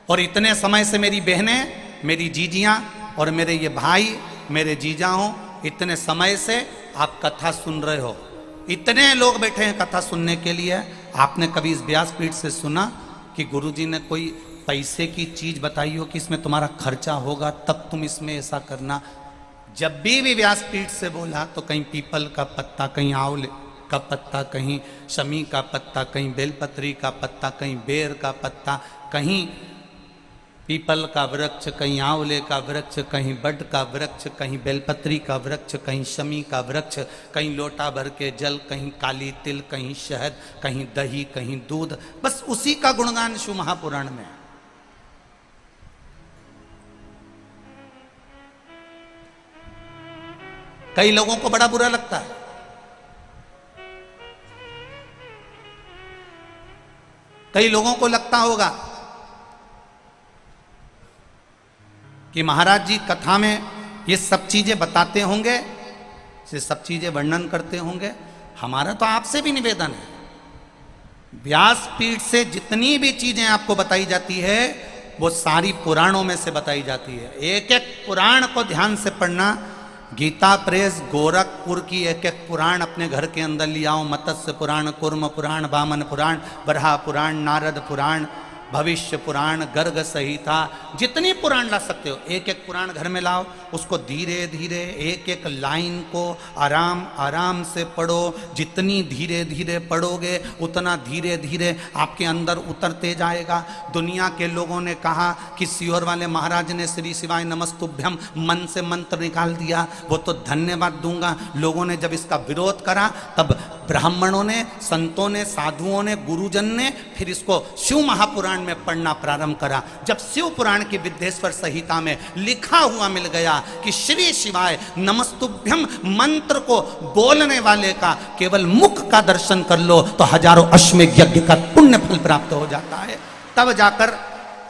और इतने समय से मेरी बहनें, मेरी जीजियां और मेरे ये भाई, मेरे जीजाओं, इतने समय से आप कथा सुन रहे हो। इतने लोग बैठे हैं कथा सुनने के लिए। आपने कभी इस व्यासपीठ से सुना कि गुरुजी ने कोई पैसे की चीज बताई हो कि इसमें तुम्हारा खर्चा होगा तब तुम इसमें ऐसा करना? जब भी व्यासपीठ से बोला तो कहीं पीपल का पत्ता, कहीं आंवले का पत्ता, कहीं शमी का पत्ता, कहीं बेलपत्री का पत्ता, कहीं बेर का पत्ता, कहीं पीपल का वृक्ष, कहीं आंवले का वृक्ष, कहीं बड का वृक्ष, कहीं बेलपत्री का वृक्ष, कहीं शमी का वृक्ष, कहीं लोटा भर के जल, कहीं काली तिल, कहीं शहद, कहीं दही, कहीं दूध। बस उसी का गुणगान शिव महापुराण में। कई लोगों को बड़ा बुरा लगता है, कई लोगों को लगता होगा कि महाराज जी कथा में ये सब चीजें बताते होंगे, ये सब चीजें वर्णन करते होंगे। हमारा तो आपसे भी निवेदन है, व्यासपीठ से जितनी भी चीजें आपको बताई जाती है वो सारी पुराणों में से बताई जाती है। एक एक पुराण को ध्यान से पढ़ना। गीता प्रेस गोरखपुर की एक एक पुराण अपने घर के अंदर ले आओ। मत्स्य पुराण, कूर्म पुराण, वामन पुराण, बरहा पुराण, नारद पुराण, भविष्य पुराण, गर्ग संहिता, जितनी पुराण ला सकते हो एक एक पुराण घर में लाओ। उसको धीरे धीरे एक एक लाइन को आराम आराम से पढ़ो। जितनी धीरे धीरे पढ़ोगे उतना धीरे धीरे आपके अंदर उतरते जाएगा। दुनिया के लोगों ने कहा कि सीहोर वाले महाराज ने श्री शिवाय नमस्तुभ्यम मन से मंत्र निकाल दिया, वो तो धन्यवाद दूंगा। लोगों ने जब इसका विरोध करा तब ब्राह्मणों ने, संतों ने, साधुओं ने, गुरुजन ने फिर इसको शिव महापुराण में पढ़ना प्रारंभ करा। जब शिव पुराण की विद्येश्वर संहिता में लिखा हुआ मिल गया कि श्री शिवाय नमस्तुभ्यम मंत्र को बोलने वाले का केवल मुख का दर्शन कर लो तो हजारों अश्वमेध यज्ञ का पुण्य फल प्राप्त हो जाता है, तब जाकर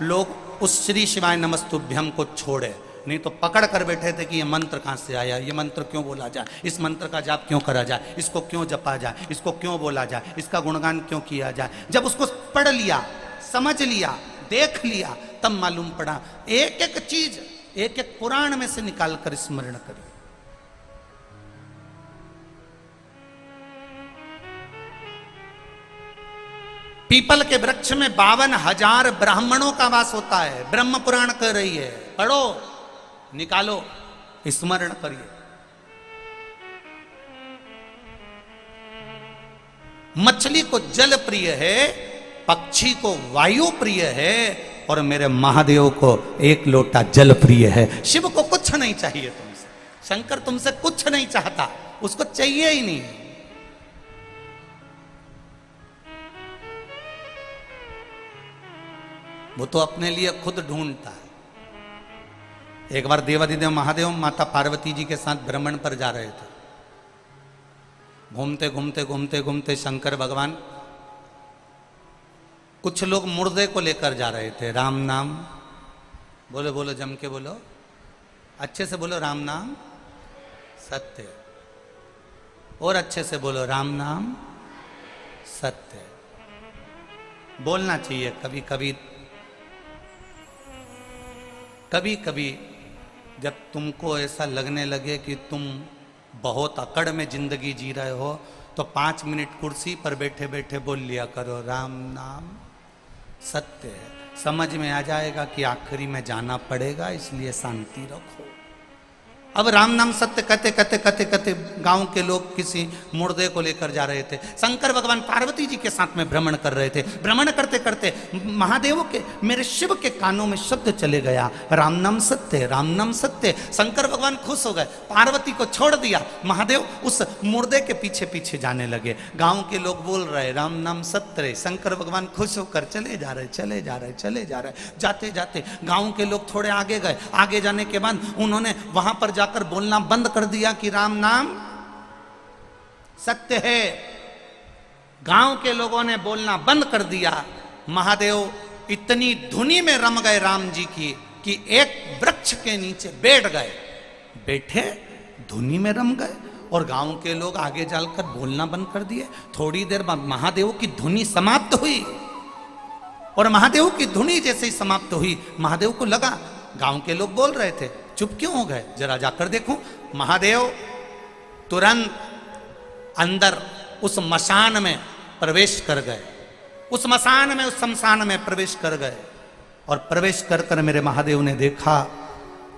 लोग उस श्री शिवाय नमस्तुभ्यम को छोड़े। नहीं तो पकड़ कर बैठे थे कि ये मंत्र कहाँ से आया, ये मंत्र क्यों बोला जाए, इस मंत्र का जाप क्यों करा जाए, इसको क्यों जपा जाए, इसको क्यों बोला जाए, इसका गुणगान क्यों किया जाए। जब उसको पढ़ लिया, समझ लिया, देख लिया, तब मालूम पड़ा एक एक चीज एक एक पुराण में से निकाल कर स्मरण करिए। पीपल के वृक्ष में 52,000 ब्राह्मणों का वास होता है। ब्रह्म पुराण कह रही है, पढ़ो, निकालो, स्मरण करिए। मछली को जल प्रिय है, पक्षी को वायु प्रिय है, और मेरे महादेव को एक लोटा जल प्रिय है। शिव को कुछ नहीं चाहिए तुमसे, शंकर तुमसे कुछ नहीं चाहता, उसको चाहिए ही नहीं। वो तो अपने लिए खुद ढूंढता है। एक बार देवाधिदेव महादेव माता पार्वती जी के साथ भ्रमण पर जा रहे थे। घूमते घूमते घूमते घूमते शंकर भगवान, कुछ लोग मुर्दे को लेकर जा रहे थे। राम नाम बोलो, बोलो, जम के बोलो, अच्छे से बोलो, राम नाम सत्य। और अच्छे से बोलो, राम नाम सत्य। बोलना चाहिए कभी कभी। कभी कभी जब तुमको ऐसा लगने लगे कि तुम बहुत अकड़ में जिंदगी जी रहे हो, तो 5 मिनट कुर्सी पर बैठे बैठे बोल लिया करो, राम नाम सत्य है। समझ में आ जाएगा कि आखिरी में जाना पड़ेगा, इसलिए शांति रखो। अब राम नाम सत्य कहते कहते कहते कहते गांव के लोग किसी मुर्दे को लेकर जा रहे थे। शंकर भगवान पार्वती जी के साथ में भ्रमण कर रहे थे। भ्रमण करते करते महादेव के, मेरे शिव के कानों में शब्द चले गया, राम नाम सत्य, राम नाम सत्य। शंकर भगवान खुश हो गए, पार्वती को छोड़ दिया। महादेव उस मुर्दे के पीछे पीछे जाने लगे। गांव के लोग बोल रहे, राम नाम सत्य। शंकर भगवान खुश होकर चले जा रहे, चले जा रहे, चले जा रहे। जाते जाते गांव के लोग थोड़े आगे गए। आगे जाने के बाद उन्होंने वहां पर जाकर बोलना बंद कर दिया कि राम नाम सत्य है। गांव के लोगों ने बोलना बंद कर दिया। महादेव इतनी धुनी में रम गए राम जी की कि एक वृक्ष के नीचे बैठ गए। बैठे, धुनी में रम गए, और गांव के लोग आगे जाकर बोलना बंद कर दिए। थोड़ी देर बाद महादेव की धुनी समाप्त हुई, और महादेव की धुनी जैसे ही समाप्त हुई, महादेव को लगा गांव के लोग बोल रहे थे, चुप क्यों हो गए, जरा जाकर देखो। महादेव तुरंत अंदर उस मशान में प्रवेश कर गए। उस मशान में, उस शमशान में प्रवेश कर गए। और प्रवेश कर कर मेरे महादेव ने देखा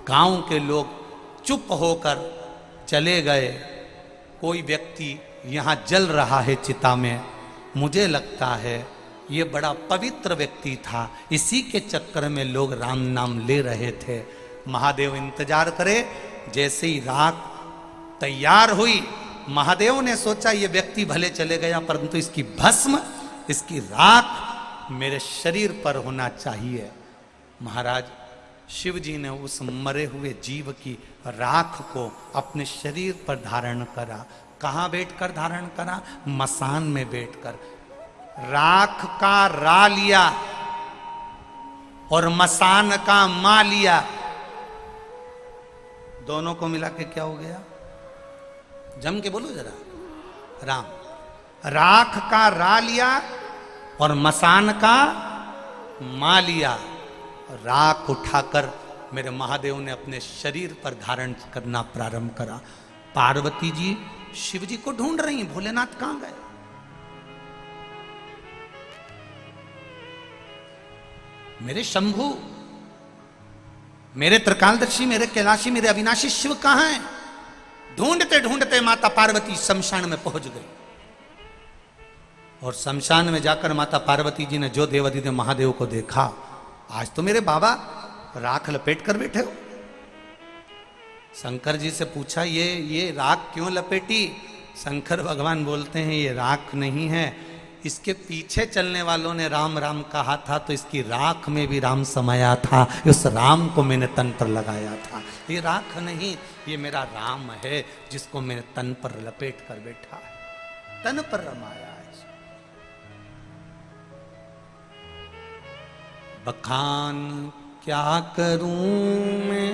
गांव के लोग चुप होकर चले गए। कोई व्यक्ति यहां जल रहा है चिता में। मुझे लगता है ये बड़ा पवित्र व्यक्ति था, इसी के चक्कर में लोग राम नाम ले रहे थे। महादेव इंतजार करे। जैसे ही राख तैयार हुई, महादेव ने सोचा ये व्यक्ति भले चले गया, परंतु इसकी भस्म, इसकी राख मेरे शरीर पर होना चाहिए। महाराज शिव जी ने उस मरे हुए जीव की राख को अपने शरीर पर धारण करा। कहाँ बैठकर धारण करा? मसान में बैठकर। राख का रा लिया और मसान का मा लिया, दोनों को मिला के क्या हो गया? जम के बोलो जरा, राम। राख का रा लिया और मसान का मा लिया। राख उठाकर मेरे महादेव ने अपने शरीर पर धारण करना प्रारंभ करा। पार्वती जी शिव जी को ढूंढ रही हैं, भोलेनाथ कहां गए? मेरे शंभू, मेरे त्रिकालदर्शी, मेरे कैलाशी, मेरे अविनाशी शिव कहां हैं? ढूंढते ढूंढते माता पार्वती शमशान में पहुंच गई। और शमशान में जाकर माता पार्वती जी ने जो देवाधिदेव महादेव को देखा, आज तो मेरे बाबा राख लपेट कर बैठे हो। शंकर जी से पूछा, ये राख क्यों लपेटी? शंकर भगवान बोलते हैं, ये राख नहीं है, इसके पीछे चलने वालों ने राम राम कहा था, तो इसकी राख में भी राम समाया था। उस राम को मैंने तन पर लगाया था। ये राख नहीं, ये मेरा राम है, जिसको मैंने तन पर लपेट कर बैठा है, तन पर रमाया है। बखान क्या करूं मैं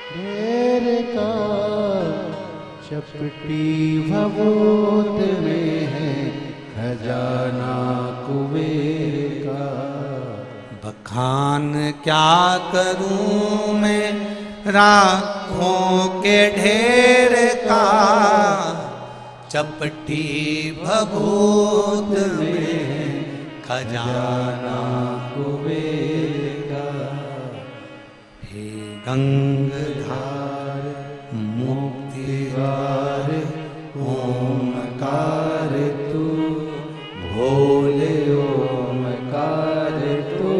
ढेर का, चपटी भवोत में है खजाना कुबेर का। बखान क्या करूं मैं राखों के ढेर का, चपटी भभूत में खजाना कुबेर का। हे गंगधार मुक्तिवार ओमकार तू, भोले ओमकार तू।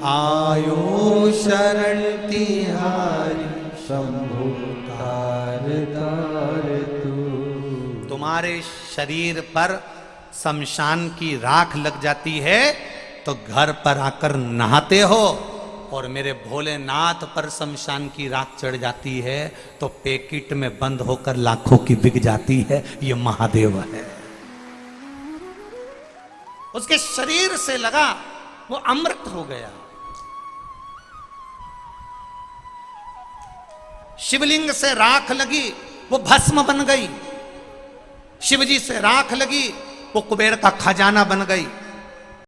आयो शरण तिहारी शंभु तार तार तू। तुम्हारे शरीर पर शमशान की राख लग जाती है तो घर पर आकर नहाते हो, और मेरे भोलेनाथ पर शमशान की राख चढ़ जाती है तो पैकेट में बंद होकर लाखों की बिक जाती है। ये महादेव है। उसके शरीर से लगा वो अमृत हो गया। शिवलिंग से राख लगी वो भस्म बन गई, शिवजी से राख लगी वो कुबेर का खजाना बन गई।